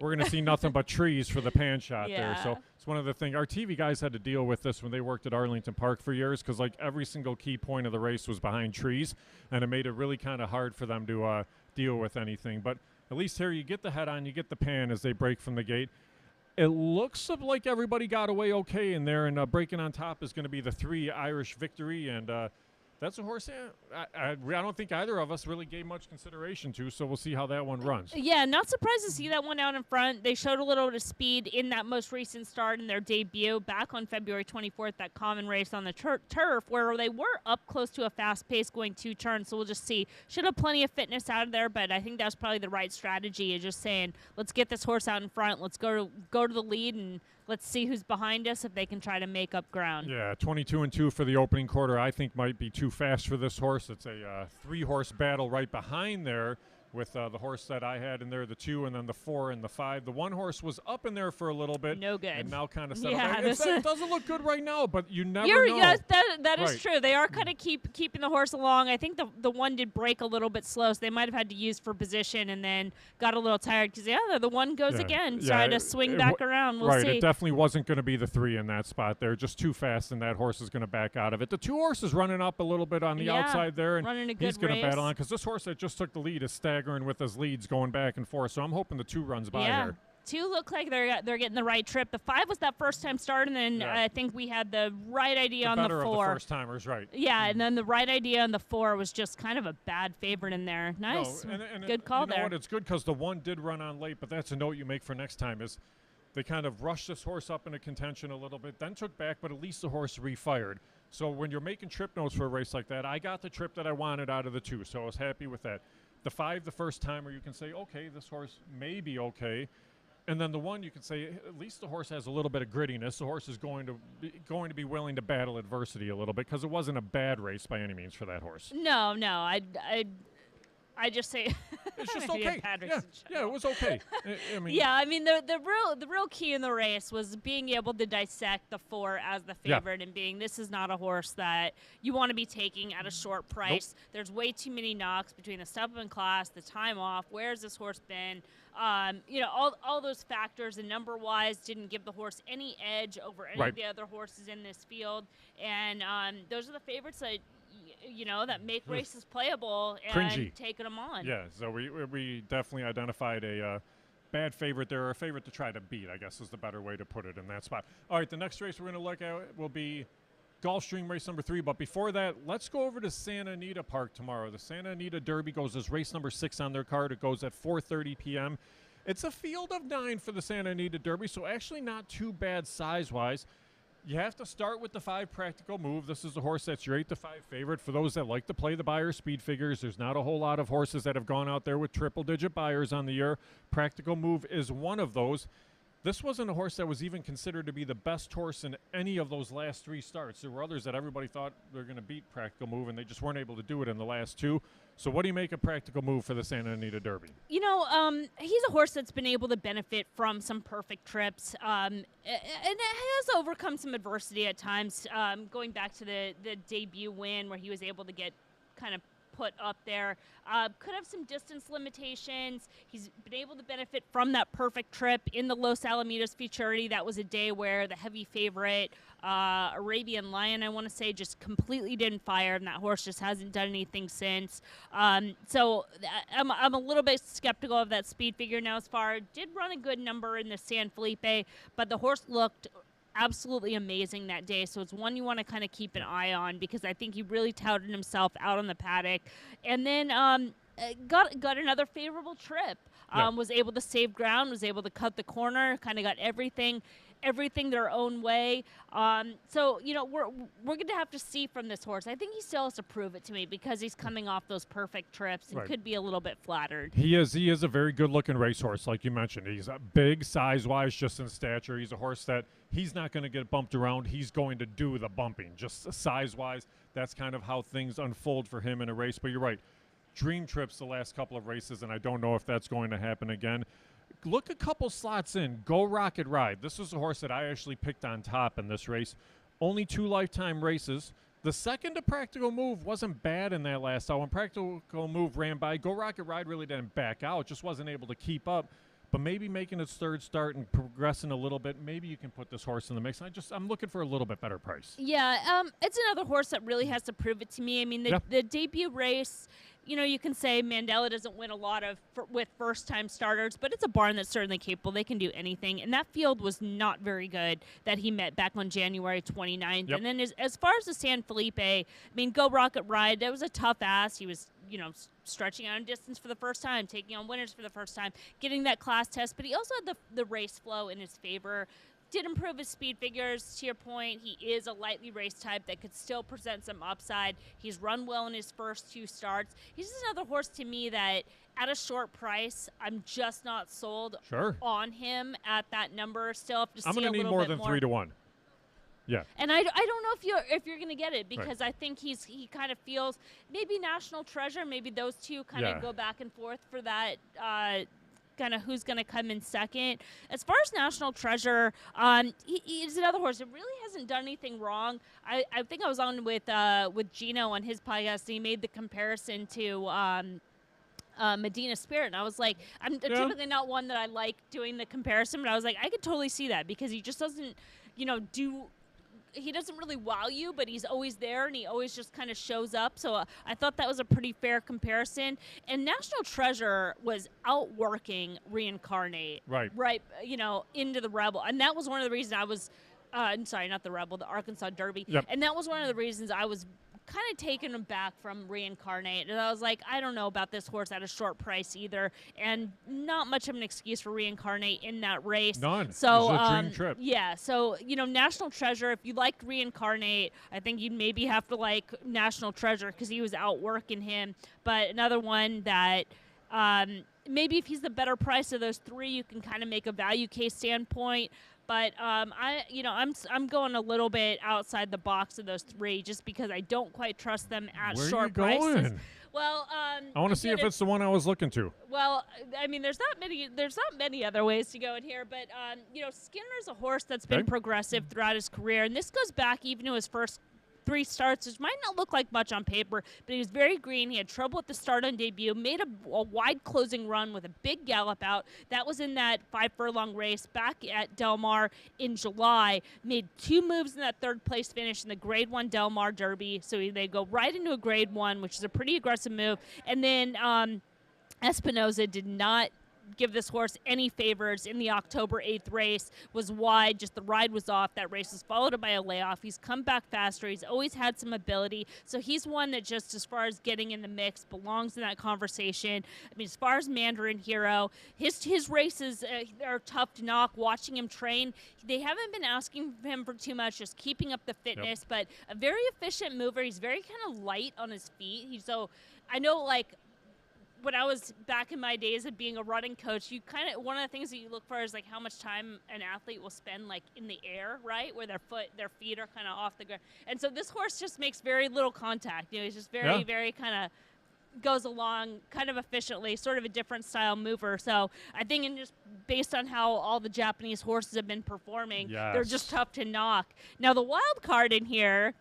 we're going to see nothing but trees for the pan shot there. So it's one of the things. Our TV guys had to deal with this when they worked at Arlington Park for years, because, like, every single key point of the race was behind trees, and it made it really kind of hard for them to deal with anything. But at least here you get the head on, you get the pan as they break from the gate. It looks like everybody got away okay in there, and breaking on top is going to be the 3 Irish Victory, and that's a horse I don't think either of us really gave much consideration to, so we'll see how that one runs. Yeah, not surprised to see that one out in front. They showed a little bit of speed in that most recent start in their debut back on February 24th, that common race on the turf, where they were up close to a fast pace going 2 turns, so we'll just see. Should have plenty of fitness out of there, but I think that's probably the right strategy, is just saying, let's get this horse out in front, let's go to the lead, and let's see who's behind us if they can try to make up ground. Yeah, 22-2 for the opening quarter. I think might be too fast for this horse. It's a 3-horse battle right behind there with the horse that I had in there, the 2, and then the 4 and the 5. The 1 horse was up in there for a little bit. No good. And now kind of settled Yeah, back. It doesn't look good right now, but you never know. Yes, that is Right. true. They are kind of keeping the horse along. I think the 1 did break a little bit slow, so they might have had to use for position and then got a little tired because, the 1 goes again, trying to swing back around. We'll see. It definitely wasn't going to be the 3 in that spot there. Just too fast, and that horse is going to back out of it. The 2 horse is running up a little bit on the outside there, and running a good he's going to race. battle on because this horse that just took the lead is staggering with his leads going back and forth. So I'm hoping the 2 runs by here. 2 look like they're getting the right trip. The 5 was that first time start, and then I think we had the right idea on the 4. Better of the first timers, right? Yeah, and then the right idea on the 4 was just kind of a bad favorite in there. Nice, and good call there. You know what? It's good because the 1 did run on late, but that's a note you make for next time is they kind of rushed this horse up into contention a little bit, then took back, but at least the horse refired. So when you're making trip notes for a race like that, I got the trip that I wanted out of the 2, so I was happy with that. The 5, the first timer, you can say, okay, this horse may be okay. And then the 1, you can say, at least the horse has a little bit of grittiness. The horse is going to be willing to battle adversity a little bit because it wasn't a bad race by any means for that horse. No, I just say it's just okay. Yeah, it was okay. I mean, the real key in the race was being able to dissect the 4 as the favorite and being this is not a horse that you want to be taking at a short price. Nope. There's way too many knocks between the step up in class, the time off. Where's this horse been? All those factors and number wise didn't give the horse any edge over any of the other horses in this field, and those are the favorites that. That make races playable and cringy. Taking them on. Yeah, so we definitely identified a bad favorite there, or a favorite to try to beat, I guess is the better way to put it in that spot. All right, the next race we're going to look at will be Gulfstream race number 3, but before that, let's go over to Santa Anita Park tomorrow. The Santa Anita Derby goes as race number 6 on their card. It goes at 4:30 p.m. It's a field of 9 for the Santa Anita Derby, so actually not too bad size-wise. You have to start with the 5 Practical Move. This is a horse that's your 8-5 favorite. For those that like to play the Beyer speed figures, there's not a whole lot of horses that have gone out there with triple-digit Beyers on the year. Practical Move is one of those. This wasn't a horse that was even considered to be the best horse in any of those last 3 starts. There were others that everybody thought they were going to beat Practical Move, and they just weren't able to do it in the last 2. So what do you make of Practical Move for the Santa Anita Derby? He's a horse that's been able to benefit from some perfect trips, and has overcome some adversity at times, going back to the debut win where he was able to get kind of put up there. Could have some distance limitations. He's been able to benefit from that perfect trip in the Los Alamitos Futurity. That was a day where the heavy favorite, Arabian Lion, I want to say, just completely didn't fire, and that horse just hasn't done anything since. So I'm a little bit skeptical of that speed figure now. As far did run a good number in the San Felipe, but the horse looked absolutely amazing that day, so it's one you want to kind of keep an eye on because I think he really touted himself out on the paddock, and then got another favorable trip. Was able to save ground, was able to cut the corner, kind of got everything their own way. So we're going to have to see from this horse. I think he still has to prove it to me because he's coming off those perfect trips and could be a little bit flattered. He is a very good-looking racehorse, like you mentioned. He's big size-wise, just in stature. He's a horse that he's not going to get bumped around. He's going to do the bumping, just size-wise. That's kind of how things unfold for him in a race. But you're right. Dream trips the last couple of races, and I don't know if that's going to happen again. Look a couple slots in. Go Rocket Ride. This was a horse that I actually picked on top in this race. Only 2 lifetime races. The second to Practical Move wasn't bad in that last out. When Practical Move ran by, Go Rocket Ride really didn't back out. Just wasn't able to keep up. But maybe making its 3rd start and progressing a little bit, maybe you can put this horse in the mix. I'm looking for a little bit better price. Yeah, it's another horse that really has to prove it to me. I mean, the debut race, you can say Mandela doesn't win a lot with first-time starters, but it's a barn that's certainly capable. They can do anything. And that field was not very good that he met back on January 29th. And then as far as the San Felipe, I mean, Go Rocket Ride, that was a tough ask. He was, stretching out in distance for the first time, taking on winners for the first time, getting that class test. But he also had the race flow in his favor. did improve his speed figures. To your point, he is a lightly raced type that could still present some upside. He's run well in his first 2 starts. He's just another horse to me that at a short price, I'm just not sold on him at that number. Still have to see a little bit more. I'm going to need more than 3 to 1. Yeah. And I don't know if you're going to get it, because I think he kind of feels maybe National Treasure, maybe those two kind of go back and forth for that kind of who's going to come in second. As far as National Treasure, he's another horse that really hasn't done anything wrong. I think I was on with Gino on his podcast, and he made the comparison to Medina Spirit, and I was like, I'm typically not one that I like doing the comparison, but I was like, I could totally see that, because he just doesn't, he doesn't really wow you, but he's always there, and he always just kind of shows up. So I thought that was a pretty fair comparison. And National Treasure was outworking Reincarnate, right, into the Rebel. And that was one of the reasons I was, sorry, not the Rebel, the Arkansas Derby. Yep. And that was one of the reasons I was kind of taken aback from Reincarnate. And I was like, I don't know about this horse at a short price either. And not much of an excuse for Reincarnate in that race. None. So, it was a dream trip. Yeah. So, National Treasure, if you liked Reincarnate, I think you'd maybe have to like National Treasure, because he was outworking him. But another one that maybe if he's the better price of those 3, you can kind of make a value case standpoint. But I'm going a little bit outside the box of those 3, just because I don't quite trust them at short prices. Where are you going? Well, I want to see if it's the one I was looking to. Well, I mean, there's not many other ways to go in here, but Skinner's a horse that's been progressive throughout his career, and this goes back even to his first 3 starts, which might not look like much on paper, but he was very green. He had trouble at the start on debut, made a wide closing run with a big gallop out. That was in that 5-furlong race back at Del Mar in July. Made 2 moves in that 3rd place finish in the Grade 1 Del Mar Derby. So they go right into a Grade 1, which is a pretty aggressive move. And then Espinoza did not give this horse any favors in the October 8th race, was wide, just the ride was off. That race was followed up by a layoff. He's come back faster. He's always had some ability. So he's one that just as far as getting in the mix belongs in that conversation. I mean, as far as Mandarin Hero, his races are tough to knock. Watching him train, they haven't been asking him for too much, just keeping up the fitness, but a very efficient mover. He's very kind of light on his feet. So I know, like, when I was back in my days of being a running coach, you kind of, one of the things that you look for is like how much time an athlete will spend like in the air, right, where their feet are kind of off the ground. And so this horse just makes very little contact. He's just very, very kind of goes along kind of efficiently, sort of a different style mover. So I think, and just based on how all the Japanese horses have been performing, they're just tough to knock. Now the wild card in here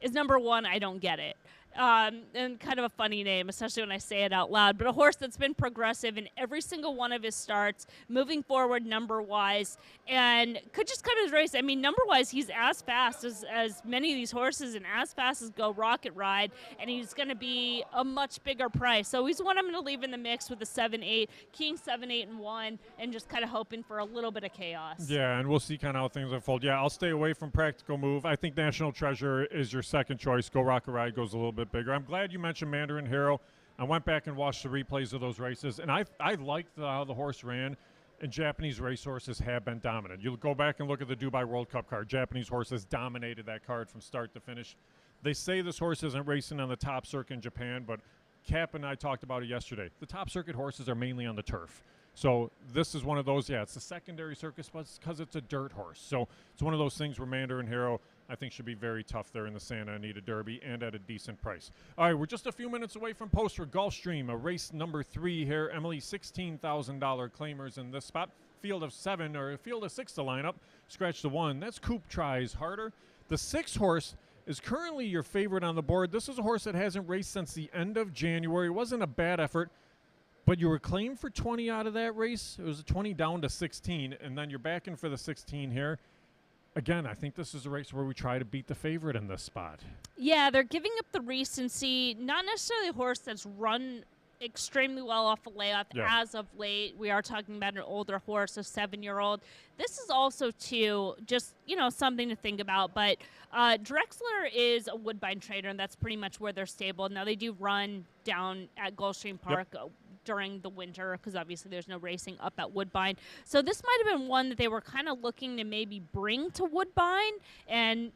is number 1. I don't get it. And kind of a funny name, especially when I say it out loud, but a horse that's been progressive in every single one of his starts, moving forward number-wise, and could just cut his race. I mean, number-wise, he's as fast as many of these horses and as fast as Go Rocket Ride, and he's going to be a much bigger price. So he's one I'm going to leave in the mix with a 7-8, King 7-8-1, and just kind of hoping for a little bit of chaos. Yeah, and we'll see kind of how things unfold. Yeah, I'll stay away from Practical Move. I think National Treasure is your second choice. Go Rocket Ride goes a little bit bigger. I'm glad you mentioned Mandarin Hero. I went back and watched the replays of those races, and I liked how the horse ran, and Japanese racehorses have been dominant. You'll go back and look at the Dubai World Cup card. Japanese horses dominated that card from start to finish. They say this horse isn't racing on the top circuit in Japan, but Cap and I talked about it yesterday. The top circuit horses are mainly on the turf. So this is one of those, it's a secondary circus, but it's because it's a dirt horse. So it's one of those things where Mandarin Hero, I think, should be very tough there in the Santa Anita Derby and at a decent price. All right, we're just a few minutes away from post for Gulfstream, a race number 3 here. Emily, $16,000 claimers in this spot. Field of 7 or field of 6 to line up. Scratch the 1. That's Coop Tries Harder. The 6 horse is currently your favorite on the board. This is a horse that hasn't raced since the end of January. It wasn't a bad effort, but you were claimed for 20 out of that race. It was a 20 down to 16, and then you're back in for the 16 here. Again, I think this is a race where we try to beat the favorite in this spot. Yeah, they're giving up the recency. Not necessarily a horse that's run extremely well off a layoff as of late. We are talking about an older horse, a 7-year-old. This is also, too, just, something to think about. But Drexler is a Woodbine trainer, and that's pretty much where they're stable. Now, they do run down at Gulfstream Park during the winter because obviously there's no racing up at Woodbine. So this might have been one that they were kind of looking to maybe bring to Woodbine, and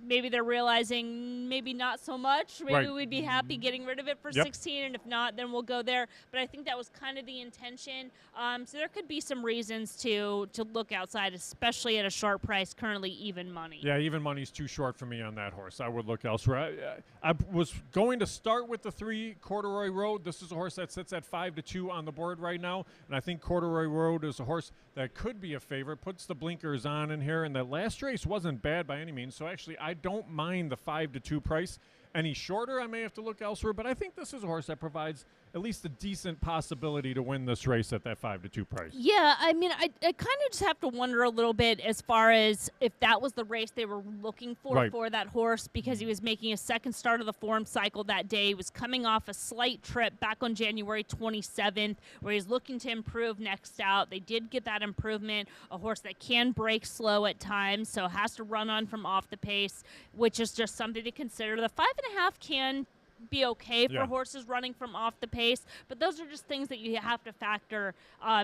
maybe they're realizing maybe not so much. Maybe we'd be happy getting rid of it for 16, and if not, then we'll go there. But I think that was kind of the intention. So there could be some reasons to look outside, especially at a short price, currently even money. Yeah, even money's too short for me on that horse. I would look elsewhere. I was going to start with the 3 Corduroy Road. This is a horse that sits at 5-2 on the board right now, and I think Corduroy Road is a horse that could be a favorite. Puts the blinkers on in here, and that last race wasn't bad by any means. So actually, I don't mind the 5-2 price. Any shorter, I may have to look elsewhere, but I think this is a horse that provides at least a decent possibility to win this race at that 5-2 price. Yeah, I mean, I kind of just have to wonder a little bit as far as if that was the race they were looking for that horse, because he was making a second start of the form cycle that day. He was coming off a slight trip back on January 27th where he's looking to improve next out. They did get that improvement, a horse that can break slow at times, so has to run on from off the pace, which is just something to consider. The 5.5 can be okay for horses running from off the pace, but those are just things that you have to factor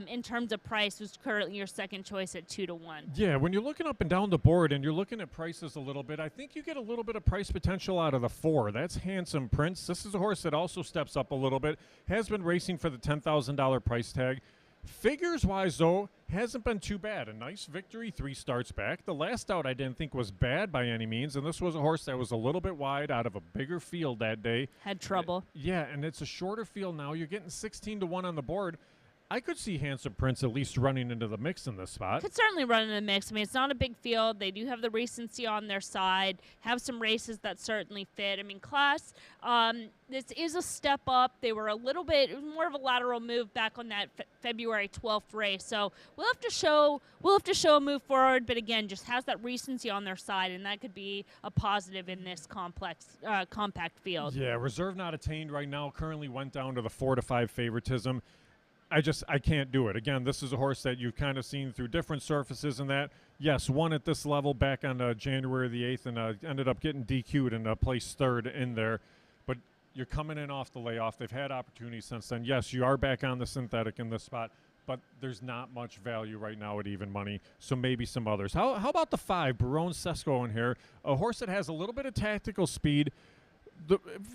in terms of price, who's currently your second choice at 2-1. Yeah, when you're looking up and down the board and you're looking at prices a little bit, I think you get a little bit of price potential out of the 4. That's Handsome Prince. This is a horse that also steps up a little bit, has been racing for the $10,000 price tag. Figures-wise, though, hasn't been too bad. A nice victory, 3 starts back. The last out I didn't think was bad by any means, and this was a horse that was a little bit wide out of a bigger field that day. Had trouble. Yeah, and it's a shorter field now. You're getting 16-1 on the board. I could see Handsome Prince at least running into the mix in this spot. Could certainly run in the mix. I mean, it's not a big field. They do have the recency on their side, have some races that certainly fit. I mean, class, this is a step up. They were a little bit more of a lateral move back on that February 12th race. So we'll have to show a move forward, but again, just has that recency on their side, and that could be a positive in this compact field. Yeah, reserve not attained right now. Currently went down to the 4-5 favoritism. I can't do it. Again, this is a horse that you've kind of seen through different surfaces and that. Yes, won at this level back on January the 8th and ended up getting DQ'd and placed 3rd in there. But you're coming in off the layoff. They've had opportunities since then. Yes, you are back on the synthetic in this spot, but there's not much value right now at even money, so maybe some others. How about the 5, Barone Sesco in here, a horse that has a little bit of tactical speed,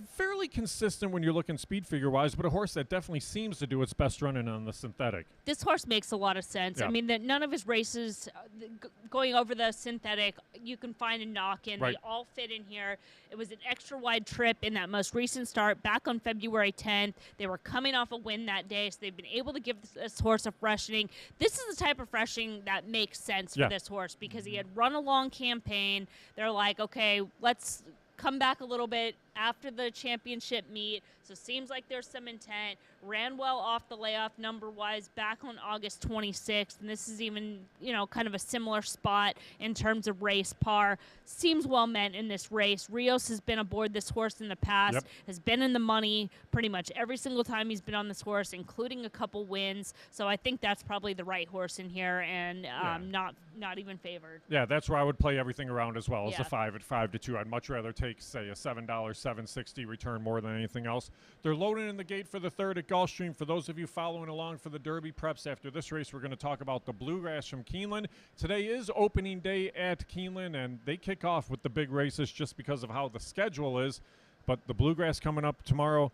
fairly consistent when you're looking speed figure-wise, but a horse that definitely seems to do its best running on the synthetic. This horse makes a lot of sense. Yeah. I mean, none of his races going over the synthetic, you can find a knock in. They all fit in here. It was an extra wide trip in that most recent start back on February 10th. They were coming off a win that day, so they've been able to give this horse a freshening. This is the type of freshening that makes sense for this horse because he had run a long campaign. They're like, okay, let's come back a little bit after the championship meet, so seems like there's some intent. Ran well off the layoff number-wise back on August 26th, and this is even, kind of a similar spot in terms of race par. Seems well meant in this race. Rios has been aboard this horse in the past, has been in the money pretty much every single time he's been on this horse, including a couple wins. So I think that's probably the right horse in here, and not even favored. Yeah, that's where I would play everything around as well as the 5 at 5-2. I'd much rather take, say, a $7, $7.60 return more than anything else. They're loading in the gate for the 3rd at Gulfstream. For those of you following along for the Derby preps after this race, we're going to talk about the Bluegrass from Keeneland. Today is opening day at Keeneland, and they kick off with the big races just because of how the schedule is. But the Bluegrass coming up tomorrow,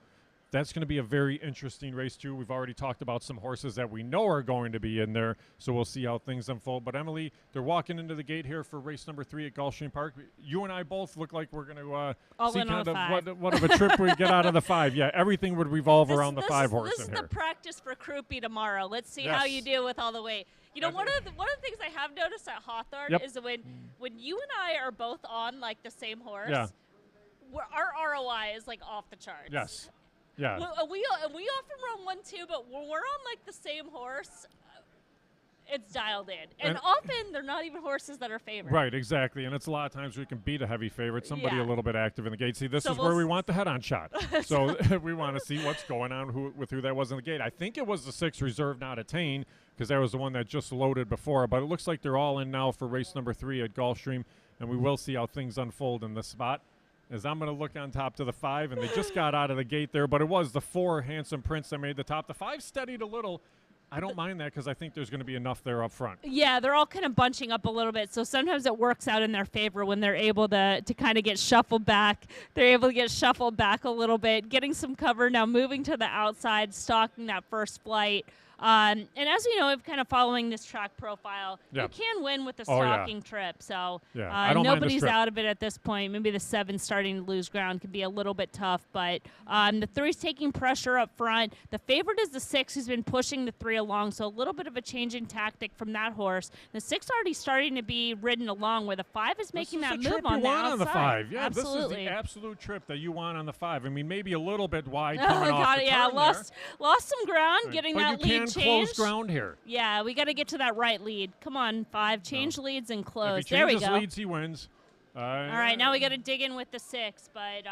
that's going to be a very interesting race, too. We've already talked about some horses that we know are going to be in there, so we'll see how things unfold. But, Emily, they're walking into the gate here for race number 3 at Gulfstream Park. You and I both look like we're going to see kind of what of a trip we get out of the 5. Yeah, everything would revolve around the 5 horse in here. This is the practice for Croupy tomorrow. Let's see how you do with all the weight. One of the things I have noticed at Hawthorne is when you and I are both on, like, the same horse, our ROI is, like, off the charts. Yes. Yeah. We often run one too, but when we're on like the same horse, it's dialed in. And often they're not even horses that are favored. Right, exactly. And it's a lot of times we can beat a heavy favorite, somebody a little bit active in the gate. See, this is where we want the head-on shot. So we want to see what's going on with who that was in the gate. I think it was the 6 reserve not attained because that was the one that just loaded before. But it looks like they're all in now for race number 3 at Gulfstream, and we will see how things unfold in this spot. is I'm going to look on top to the 5, and they just got out of the gate there, but it was the 4 Handsome Prince that made the top. The 5 steadied a little. I don't mind that because I think there's going to be enough there up front. Yeah, they're all kind of bunching up a little bit, so sometimes it works out in their favor when they're able to kind of get shuffled back. They're able to get shuffled back a little bit, getting some cover, now moving to the outside, stalking that first flight. And as we know, kind of following this track profile, you can win with the stalking trip. So nobody's out of it at this point. Maybe the 7 starting to lose ground could be a little bit tough. But the 3's taking pressure up front. The favorite is the 6, who's been pushing the 3 along. So a little bit of a change in tactic from that horse. The 6 already starting to be ridden along, where the 5 is making that move on the outside. On the 5. Yeah, absolutely. This is the absolute trip that you want on the 5. I mean, maybe a little bit wide coming off the turn lost some ground, getting that lead change. Close ground here. Yeah, we got to get to that right lead. Come on, 5. Change leads and close. If he there we changes go. leads, he wins. All right, now we got to dig in with the 6, but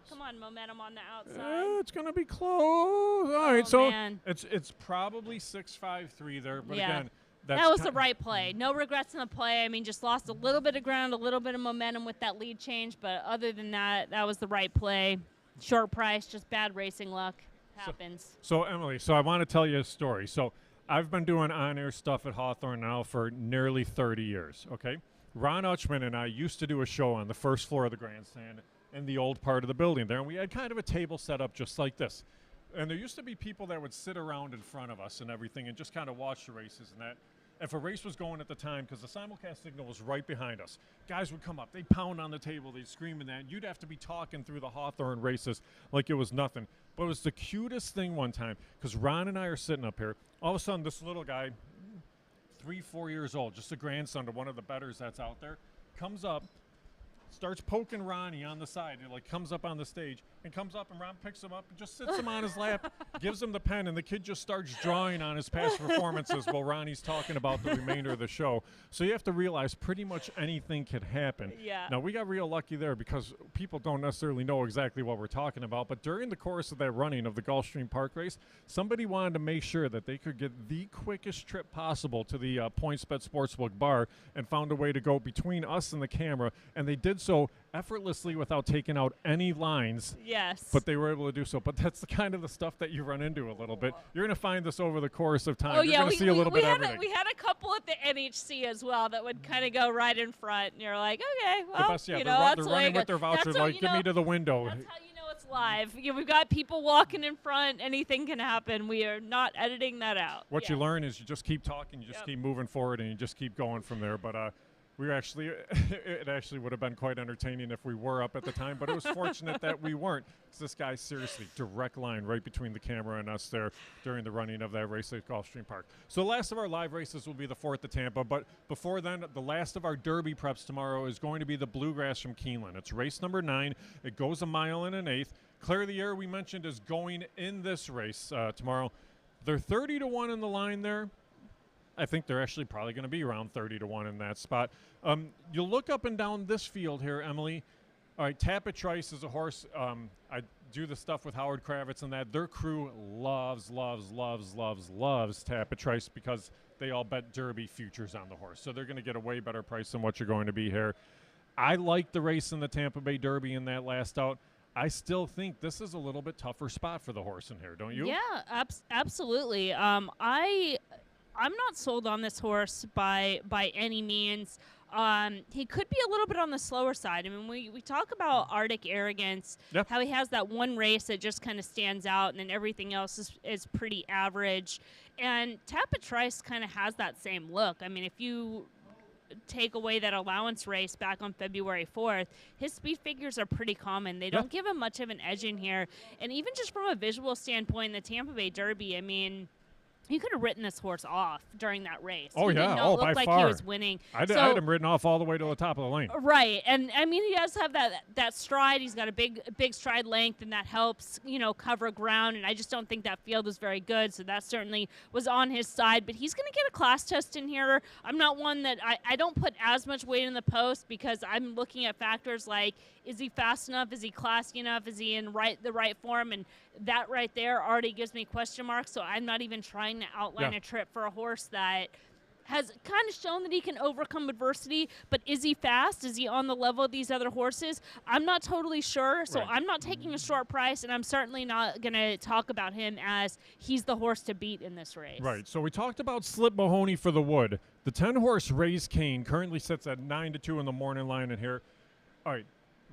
come on, momentum on the outside. It's going to be close. All right, so it's probably 6-5-3 there, but again, that was the right play. No regrets in the play. I mean, just lost a little bit of ground, a little bit of momentum with that lead change, but other than that, that was the right play. Short price, just bad racing luck. Happens. So Emily, I want to tell you a story. So I've been doing on-air stuff at Hawthorne now for nearly 30 years, okay? Ron Utchman and I used to do a show on the first floor of the grandstand in the old part of the building there, and we had kind of a table set up just like this. And there used to be people that would sit around in front of us and everything and just kind of watch the races and that. If a race was going at the time, because the simulcast signal was right behind us, guys would come up, they'd pound on the table, they'd scream and that, and you'd have to be talking through the Hawthorne races like it was nothing. But it was the cutest thing one time, because Ron and I are sitting up here. All of a sudden, this little guy, 3-4 years old, just a grandson to one of the bettors that's out there, comes up, starts poking Ronnie on the side. He comes up on the stage and comes up, and Ron picks him up and just sits him on his lap, gives him the pen, and the kid just starts drawing on his past performances while Ronnie's talking about the remainder of the show. So you have to realize pretty much anything can happen. Yeah. Now, we got real lucky there because people don't necessarily know exactly what we're talking about, but during the course of that running of the Gulfstream Park race, somebody wanted to make sure that they could get the quickest trip possible to the PointsBet Sportsbook bar and found a way to go between us and the camera, and they did so effortlessly without taking out any lines. Yes. But they were able to do so. But that's the kind of the stuff that you run into a little bit. You're going to find this over the course of time. Oh, You're going to see a little bit of everything. We had a couple at the NHC as well that would kind of go right in front, and you're like, okay, well, the best, they're running with their voucher, like, get me to the window. That's how you know it's live. We've got people walking in front. Anything can happen. We are not editing that out. What you learn is you just keep talking, you just keep moving forward, and you just keep going from there. But we were actually, it actually would have been quite entertaining if we were up at the time, but it was fortunate that we weren't, because this guy, seriously, direct line right between the camera and us there during the running of that race at Gulfstream Park. So the last of our live races will be the 4th at Tampa, but before then, the last of our Derby preps tomorrow is going to be the Bluegrass from Keeneland. It's race number 9. It goes 1 mile and an eighth. Claire of the Air, we mentioned, is going in this race tomorrow. They're 30-1 in the line there. I think they're actually probably going to be around 30-1 in that spot. You look up and down this field here, Emily. All right, Tappa Trice is a horse. I do the stuff with Howard Kravitz and that. Their crew loves Tappa Trice because they all bet Derby futures on the horse. So they're going to get a way better price than what you're going to be here. I like the race in the Tampa Bay Derby in that last out. I still think this is a little bit tougher spot for the horse in here, don't you? Yeah, absolutely. I'm not sold on this horse by any means. He could be a little bit on the slower side. I mean, we talk about Arctic Arrogance, how he has that one race that just kind of stands out, and then everything else is pretty average. And Tappa Trice kind of has that same look. I mean, if you take away that allowance race back on February 4th, his speed figures are pretty common. They don't give him much of an edge in here. And even just from a visual standpoint, the Tampa Bay Derby, I mean, he could have written this horse off during that race. Oh, he yeah. It by looked like far. He was winning. I had him written off all the way to the top of the lane. Right. And, I mean, he does have that stride. He's got a big stride length, and that helps, cover ground. And I just don't think that field was very good, so that certainly was on his side. But he's going to get a class test in here. I'm not one that I don't put as much weight in the post because I'm looking at factors like, is he fast enough? Is he classy enough? Is he in the right form? And that right there already gives me question marks, so I'm not even trying to outline a trip for a horse that has kind of shown that he can overcome adversity, but is he fast? Is he on the level of these other horses? I'm not totally sure, so I'm not taking a short price, and I'm certainly not going to talk about him as he's the horse to beat in this race. Right, so we talked about Slip Mahoney for the Wood. The 10-horse Raise Cane currently sits at 9-2 in the morning line in here. All right,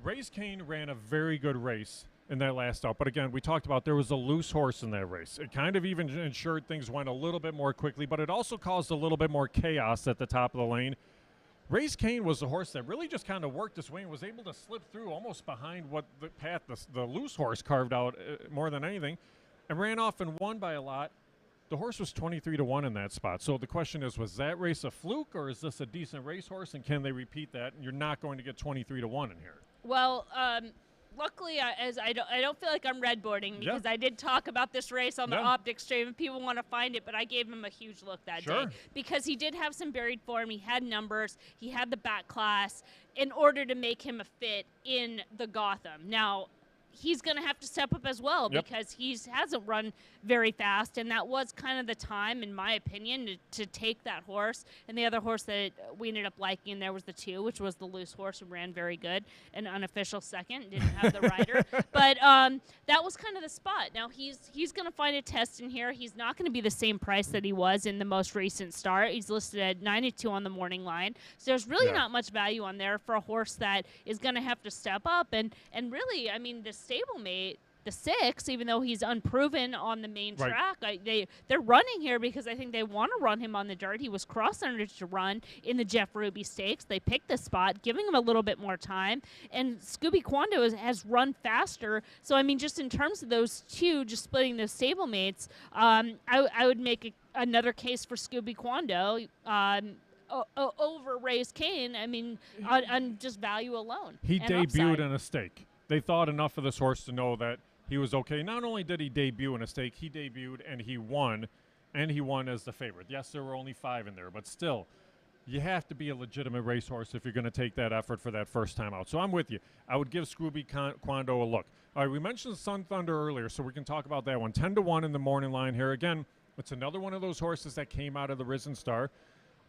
Raise Cane ran a very good race in that last out. But again, we talked about there was a loose horse in that race. It kind of even ensured things went a little bit more quickly, but it also caused a little bit more chaos at the top of the lane. Raise Cane was the horse that really just kind of worked his way and was able to slip through almost behind what the path the loose horse carved out more than anything, and ran off and won by a lot. The horse was 23-1 in that spot. So the question is, was that race a fluke, or is this a decent racehorse, and can they repeat that? And you're not going to get 23-1 in here. Well, luckily, I don't feel like I'm redboarding because I did talk about this race on the optics stream, and people want to find it, but I gave him a huge look that day because he did have some buried form. He had numbers. He had the back class in order to make him a fit in the Gotham. Now, he's going to have to step up as well because he hasn't run very fast, and that was kind of the time, in my opinion, to take that horse. And the other horse that we ended up liking there was the 2, which was the loose horse, who ran very good, an unofficial second, didn't have the rider. But that was kind of the spot. Now, he's going to find a test in here. He's not going to be the same price that he was in the most recent start. He's listed at 92 on the morning line. So there's really not much value on there for a horse that is going to have to step up. And really, I mean, this stablemate, the 6, even though he's unproven on the main track, they're running here because I think they want to run him on the dirt. He was cross-under to run in the Jeff Ruby Stakes. They picked the spot, giving him a little bit more time. And Scooby Quando has run faster. So, I mean, just in terms of those two, just splitting those stablemates, I would make another case for Scooby Quando over Raise Cane, I mean, on just value alone. He debuted in a stake. They thought enough of this horse to know that he was okay. Not only did he debut in a stake, he debuted and he won as the favorite. Yes, there were only 5 in there, but still, you have to be a legitimate racehorse if you're going to take that effort for that first time out. So I'm with you. I would give Scooby Quando a look. All right, we mentioned Sun Thunder earlier, so we can talk about that one. 10-1 in the morning line here. Again, it's another one of those horses that came out of the Risen Star.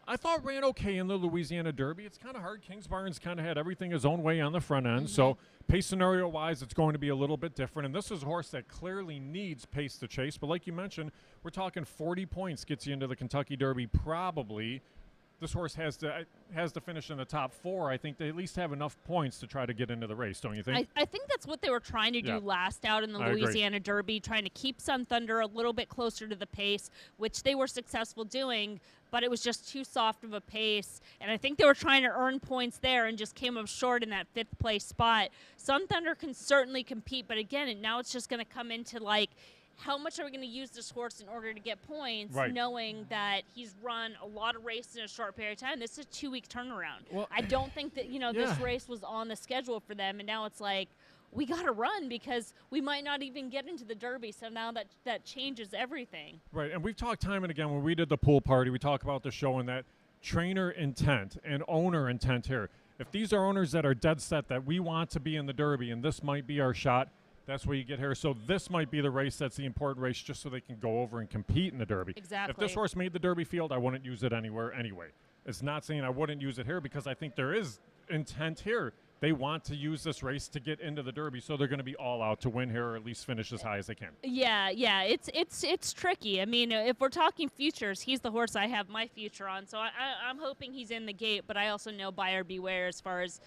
I thought ran okay in the Louisiana Derby. It's kind of hard. Kingsbarn's kind of had everything his own way on the front end. So pace scenario-wise, it's going to be a little bit different. And this is a horse that clearly needs pace to chase. But like you mentioned, we're talking 40 points gets you into the Kentucky Derby probably. This horse has to finish in the top 4. I think they at least have enough points to try to get into the race, don't you think? I think that's what they were trying to do last out in the Louisiana Derby, trying to keep Sun Thunder a little bit closer to the pace, which they were successful doing, but it was just too soft of a pace. And I think they were trying to earn points there and just came up short in that 5th place spot. Sun Thunder can certainly compete, but again, now it's just going to come into like, how much are we going to use this horse in order to get points, knowing that he's run a lot of races in a short period of time? This is a 2-week turnaround. Well, I don't think that, this race was on the schedule for them, and now it's like, we got to run because we might not even get into the Derby, so now that changes everything. Right, and we've talked time and again when we did the pool party, we talk about the show and that trainer intent and owner intent here. If these are owners that are dead set that we want to be in the Derby and this might be our shot, that's where you get here. So this might be the race that's the important race just so they can go over and compete in the Derby. Exactly. If this horse made the Derby field, I wouldn't use it anywhere anyway. It's not saying I wouldn't use it here because I think there is intent here. They want to use this race to get into the Derby, so they're going to be all out to win here or at least finish as high as they can. Yeah, it's tricky. I mean, if we're talking futures, he's the horse I have my future on, so I'm hoping he's in the gate, but I also know buyer beware as far as,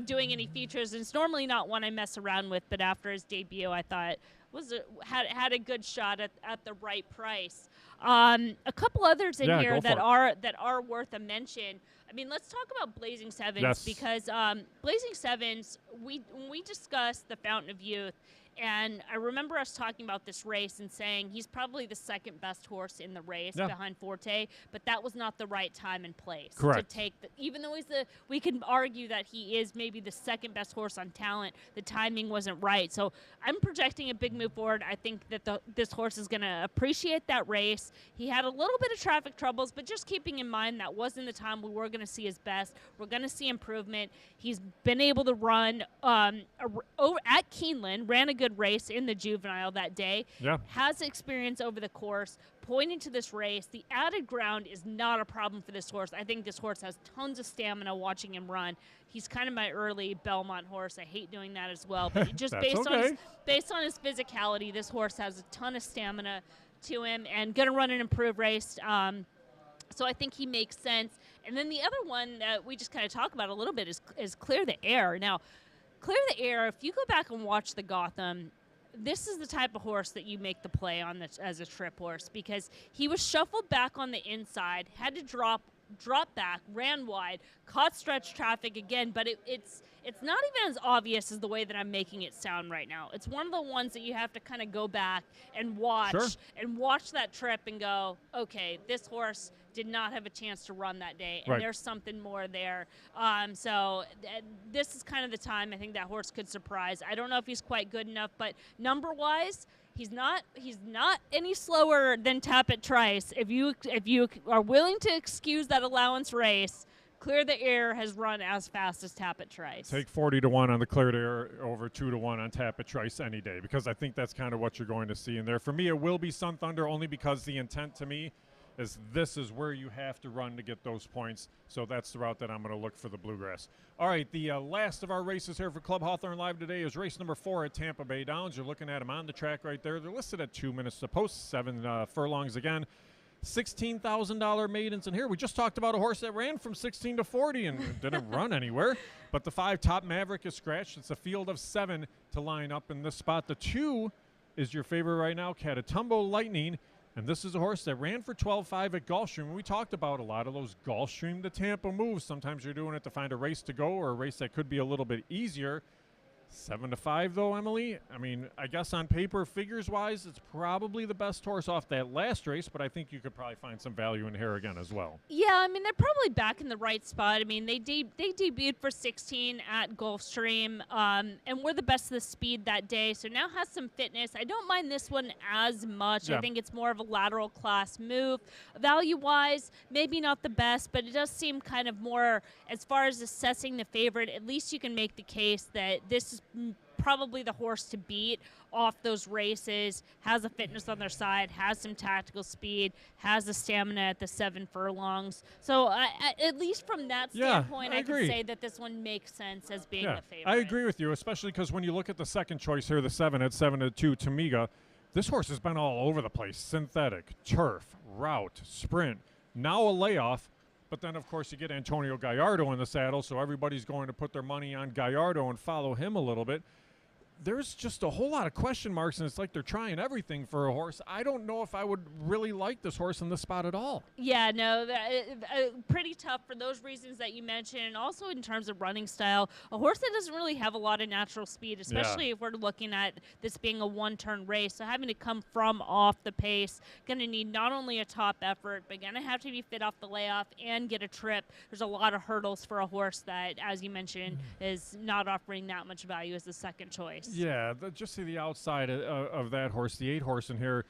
doing any futures. And it's normally not one I mess around with, but after his debut, I thought had a good shot at the right price. A couple others in here that are worth a mention. I mean, let's talk about Blazing Sevens because Blazing Sevens, when we discussed the Fountain of Youth, and I remember us talking about this race and saying he's probably the second best horse in the race behind Forte, but that was not the right time and place to take. Even though we can argue that he is maybe the second best horse on talent, the timing wasn't right. So I'm projecting a big move forward. I think that this horse is going to appreciate that race. He had a little bit of traffic troubles, but just keeping in mind that wasn't the time we were going to see his best. We're going to see improvement. He's been able to run at Keeneland, ran a good good race in the juvenile that day. Yeah. Has experience over the course, pointing to this race. The added ground is not a problem for this horse. I think this horse has tons of stamina watching him run. He's kind of my early Belmont horse. I hate doing that as well, but just based on his physicality, this horse has a ton of stamina to him and going to run an improved race. So I think he makes sense. And then the other one that we just kind of talk about a little bit is Clear the Air. Now, Clear the Air, if you go back and watch the Gotham, this is the type of horse that you make the play on as a trip horse, because he was shuffled back on the inside, had to drop back, ran wide, caught stretch traffic again, but it's not even as obvious as the way that I'm making it sound right now. It's one of the ones that you have to kind of go back and watch and watch that trip and go, okay, this horse did not have a chance to run that day, and there's something more there. So this is kind of the time I think that horse could surprise. I don't know if he's quite good enough, but number-wise, he's not any slower than Tapit Trice. If you are willing to excuse that allowance race, Clear the Air has run as fast as Tapit Trice. Take 40-1 on the Clear the Air over 2-1 on Tapit Trice any day, because I think that's kind of what you're going to see in there. For me, it will be Sun Thunder, only because the intent to me is this is where you have to run to get those points. So that's the route that I'm going to look for the Bluegrass. All right, the last of our races here for Club Hawthorne Live today is race number 4 at Tampa Bay Downs. You're looking at them on the track right there. They're listed at 2 minutes to post, 7 furlongs again. $16,000 maidens in here. We just talked about a horse that ran from 16 to 40 and didn't run anywhere. But the 5 Top Maverick is scratched. It's a field of 7 to line up in this spot. The 2 is your favorite right now, Catatumbo Lightning. And this is a horse that ran for 12.5 at Gulfstream. We talked about a lot of those Gulfstream to Tampa moves. Sometimes you're doing it to find a race to go or a race that could be a little bit easier. 7-5 though, Emily. I mean, I guess on paper, figures-wise, it's probably the best horse off that last race, but I think you could probably find some value in here again as well. Yeah, I mean, they're probably back in the right spot. I mean, they debuted for 16 at Gulfstream, and were the best of the speed that day, so now has some fitness. I don't mind this one as much. Yeah. I think it's more of a lateral class move. Value-wise, maybe not the best, but it does seem kind of more, as far as assessing the favorite, at least you can make the case that this is probably the horse to beat off those races, has a fitness on their side, has some tactical speed, has the stamina at the 7 furlongs. So at least from that standpoint, I can say that this one makes sense as being the favorite. I agree with you, especially because when you look at the second choice here, the 7 at 7-2, Tamiga, this horse has been all over the place. Synthetic, turf, route, sprint, now a layoff. But then, of course, you get Antonio Gallardo in the saddle, so everybody's going to put their money on Gallardo and follow him a little bit. There's just a whole lot of question marks, and it's like they're trying everything for a horse. I don't know if I would really like this horse in this spot at all. Yeah, no, pretty tough for those reasons that you mentioned, and also in terms of running style. A horse that doesn't really have a lot of natural speed, especially if we're looking at this being a one-turn race. So having to come from off the pace, going to need not only a top effort, but going to have to be fit off the layoff and get a trip. There's a lot of hurdles for a horse that, as you mentioned, is not offering that much value as the second choice. Yeah, just see the outside of that horse, the 8 horse in here.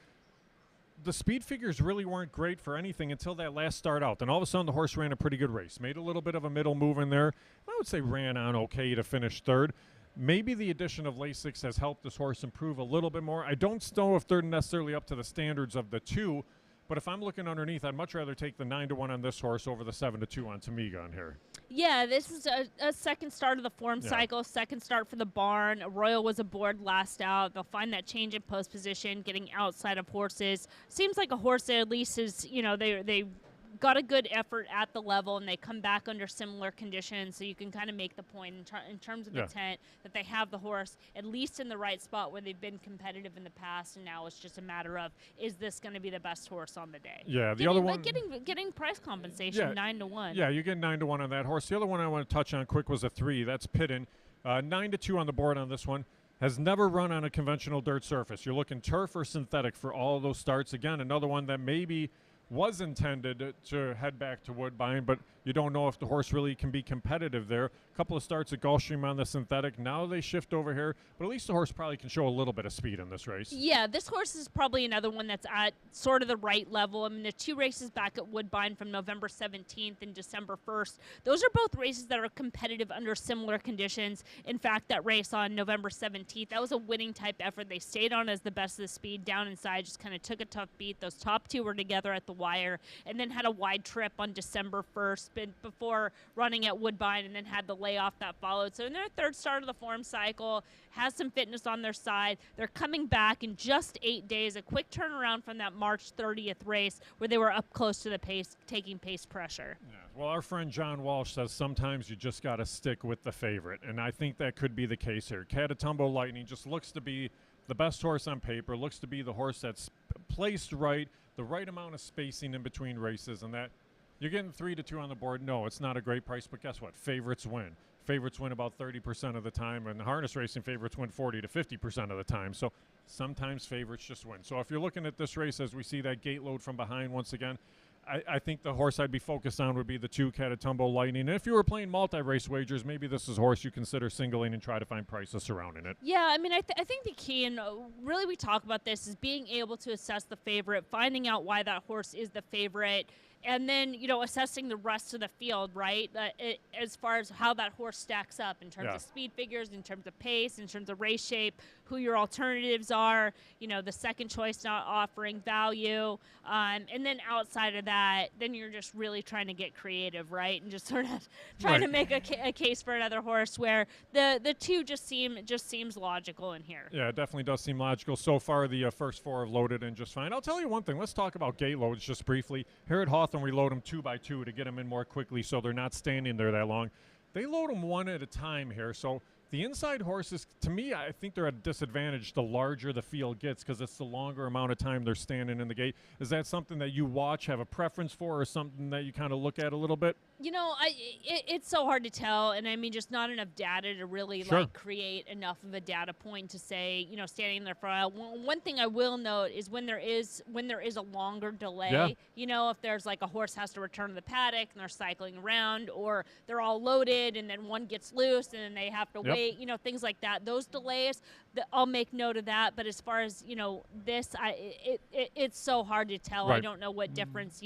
The speed figures really weren't great for anything until that last start out. Then all of a sudden the horse ran a pretty good race, made a little bit of a middle move in there. I would say ran on okay to finish 3rd. Maybe the addition of Lasix has helped this horse improve a little bit more. I don't know if they're necessarily up to the standards of the 2, but if I'm looking underneath, I'd much rather take the 9-1 on this horse over the 7-2 on Tamiga on here. Yeah, this is a second start of the form cycle, second start for the barn. Royal was aboard last out. They'll find that change in post position, getting outside of horses. Seems like a horse that at least is, they got a good effort at the level, and they come back under similar conditions, so you can kind of make the point in terms of intent that they have the horse at least in the right spot where they've been competitive in the past, and now it's just a matter of, is this going to be the best horse on the day? Yeah, the other one... Getting price compensation, 9-1. Yeah, you get 9-1 on that horse. The other one I want to touch on quick was a 3. That's Pidden. 9-2 on the board on this one. Has never run on a conventional dirt surface. You're looking turf or synthetic for all of those starts. Again, another one that maybe was intended to head back to Woodbine, but you don't know if the horse really can be competitive there. A couple of starts at Gulfstream on the synthetic. Now they shift over here, but at least the horse probably can show a little bit of speed in this race. Yeah, this horse is probably another one that's at sort of the right level. I mean, the 2 races back at Woodbine from November 17th and December 1st, those are both races that are competitive under similar conditions. In fact, that race on November 17th, that was a winning type effort. They stayed on as the best of the speed, down inside, just kind of took a tough beat. Those top 2 were together at the wire, and then had a wide trip on December 1st before running at Woodbine, and then had the layoff that followed. So in their 3rd start of the form cycle, has some fitness on their side. They're coming back in just 8 days, a quick turnaround from that March 30th race where they were up close to the pace, taking pace pressure. Yeah. Well, our friend John Walsh says sometimes you just got to stick with the favorite, and I think that could be the case here. Catatumbo Lightning just looks to be the best horse on paper, looks to be the horse that's placed right, the right amount of spacing in between races, and that you're getting 3-2 on the board. No, it's not a great price, but guess what? Favorites win. Favorites win about 30% of the time, and harness racing favorites win 40 to 50% of the time. So sometimes favorites just win. So if you're looking at this race as we see that gate load from behind once again, I think the horse I'd be focused on would be the 2 Catatumbo Lightning. And if you were playing multi-race wagers, maybe this is a horse you consider singling and try to find prices surrounding it. Yeah, I mean, I think the key, and really we talk about this, is being able to assess the favorite, finding out why that horse is the favorite, and then, assessing the rest of the field, right, as far as how that horse stacks up in terms of speed figures, in terms of pace, in terms of race shape, who your alternatives are, the second choice not offering value. And then outside of that, then you're just really trying to get creative, right, and just sort of trying to make a case for another horse where the 2 just seems logical in here. Yeah, it definitely does seem logical. So far, the first 4 have loaded in just fine. I'll tell you one thing. Let's talk about gate loads just briefly. Here at Hawthorne, we load them 2 by 2 to get them in more quickly so they're not standing there that long. They load them 1 at a time here, so the inside horses, to me, I think they're at a disadvantage the larger the field gets because it's the longer amount of time they're standing in the gate. Is that something that you watch, have a preference for, or something that you kind of look at a little bit? It's so hard to tell, and I mean, just not enough data to really create enough of a data point to say, standing in their front. One thing I will note is when there is a longer delay, if there's like a horse has to return to the paddock and they're cycling around, or they're all loaded and then one gets loose and then they have to wait, things like that. Those delays, I'll make note of that. But as far as this, it's so hard to tell. Right. I don't know what difference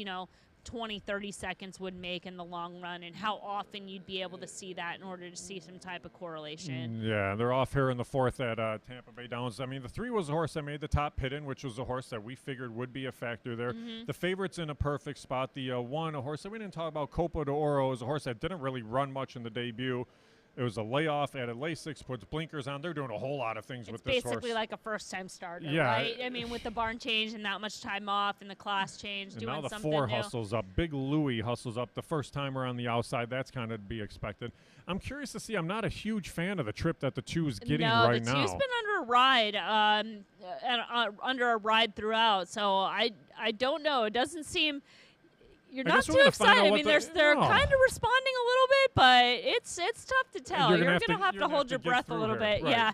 20, 30 seconds would make in the long run, and how often you'd be able to see that in order to see some type of correlation. Yeah, they're off here in the 4th at Tampa Bay Downs. I mean, the 3 was a horse that made the top pit in, which was a horse that we figured would be a factor there. The favorite's in a perfect spot. The 1, a horse that we didn't talk about, Copa de Oro, is a horse that didn't really run much in the debut. It was a layoff, added Lasix, puts blinkers on. They're doing a whole lot of things with this horse. It's basically like a first-time starter, right? I mean, with the barn change and that much time off and the class change, and doing now the something 4 new. hustles up. Big Louie hustles up the first timer on the outside. That's kind of to be expected. I'm curious to see. I'm not a huge fan of the trip that the 2 is getting right now. No, the 2's been under a ride, under a ride throughout. So I don't know. It doesn't seem. You're not too excited. I mean, they're kind of responding a little bit, but it's tough to tell. You're going to have to hold your breath a little bit. Right. Yeah.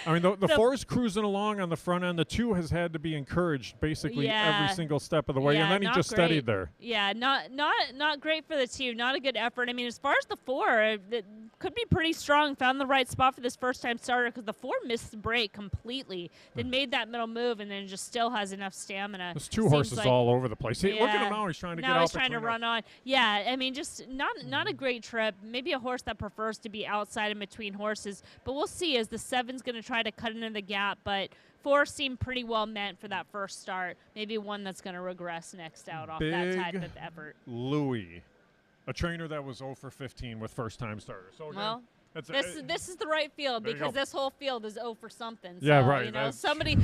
I mean, the 4 is cruising along on the front end. The 2 has had to be encouraged basically every single step of the way, and then he just steadied there. Yeah, not great for the 2. Not a good effort. I mean, as far as the 4, it could be pretty strong. Found the right spot for this first-time starter because the 4 missed the break completely, then made that middle move, and then just still has enough stamina. This 2 horses all over the place. Hey, look at him now. He's trying to get out. Now he's trying to run on. Yeah, I mean, just not a great trip. Maybe a horse that prefers to be outside in between horses. But we'll see as the 7's going to try to cut into the gap. But 4 seemed pretty well meant for that first start. Maybe one that's going to regress next out off that type of effort. Louis, a trainer that was 0 for 15 with first-time starters. So again, this is the right field because this whole field is 0 for something. Yeah, so, right. Somebody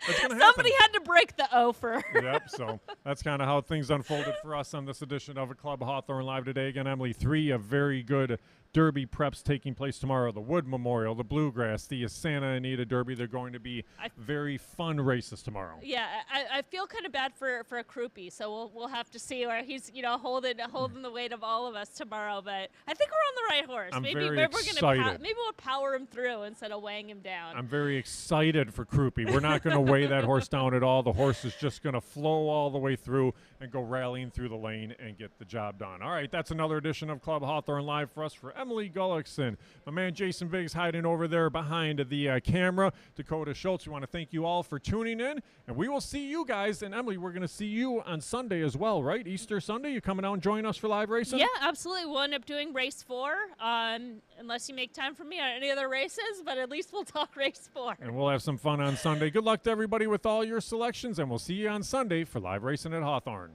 Somebody had to break the offer. Yep, so that's kind of how things unfolded for us on this edition of A Club Hawthorne Live today. Again, Emily, 3 a very good Derby preps taking place tomorrow. The Wood Memorial, the Bluegrass, the Santa Anita Derby. They're going to be very fun races tomorrow. Yeah, I feel kind of bad for a Krupe, so we'll have to see where he's holding the weight of all of us tomorrow. But I think we're on the right horse. I'm maybe very excited. Maybe we'll power him through instead of weighing him down. I'm very excited for Krupe. We're not going to weigh that horse down at all. The horse is just going to flow all the way through and go rallying through the lane and get the job done. All right, that's another edition of Club Hawthorne Live for us. For Emily Gullikson, my man Jason Biggs hiding over there behind the camera, Dakota Schultz, we want to thank you all for tuning in, and we will see you guys. And Emily, we're going to see you on Sunday as well, right? Easter Sunday, you coming out and join us for live racing? Yeah, absolutely. We'll end up doing race 4, unless you make time for me on any other races, but at least we'll talk race 4. And we'll have some fun on Sunday. Good luck to everybody with all your selections, and we'll see you on Sunday for live racing at Hawthorne.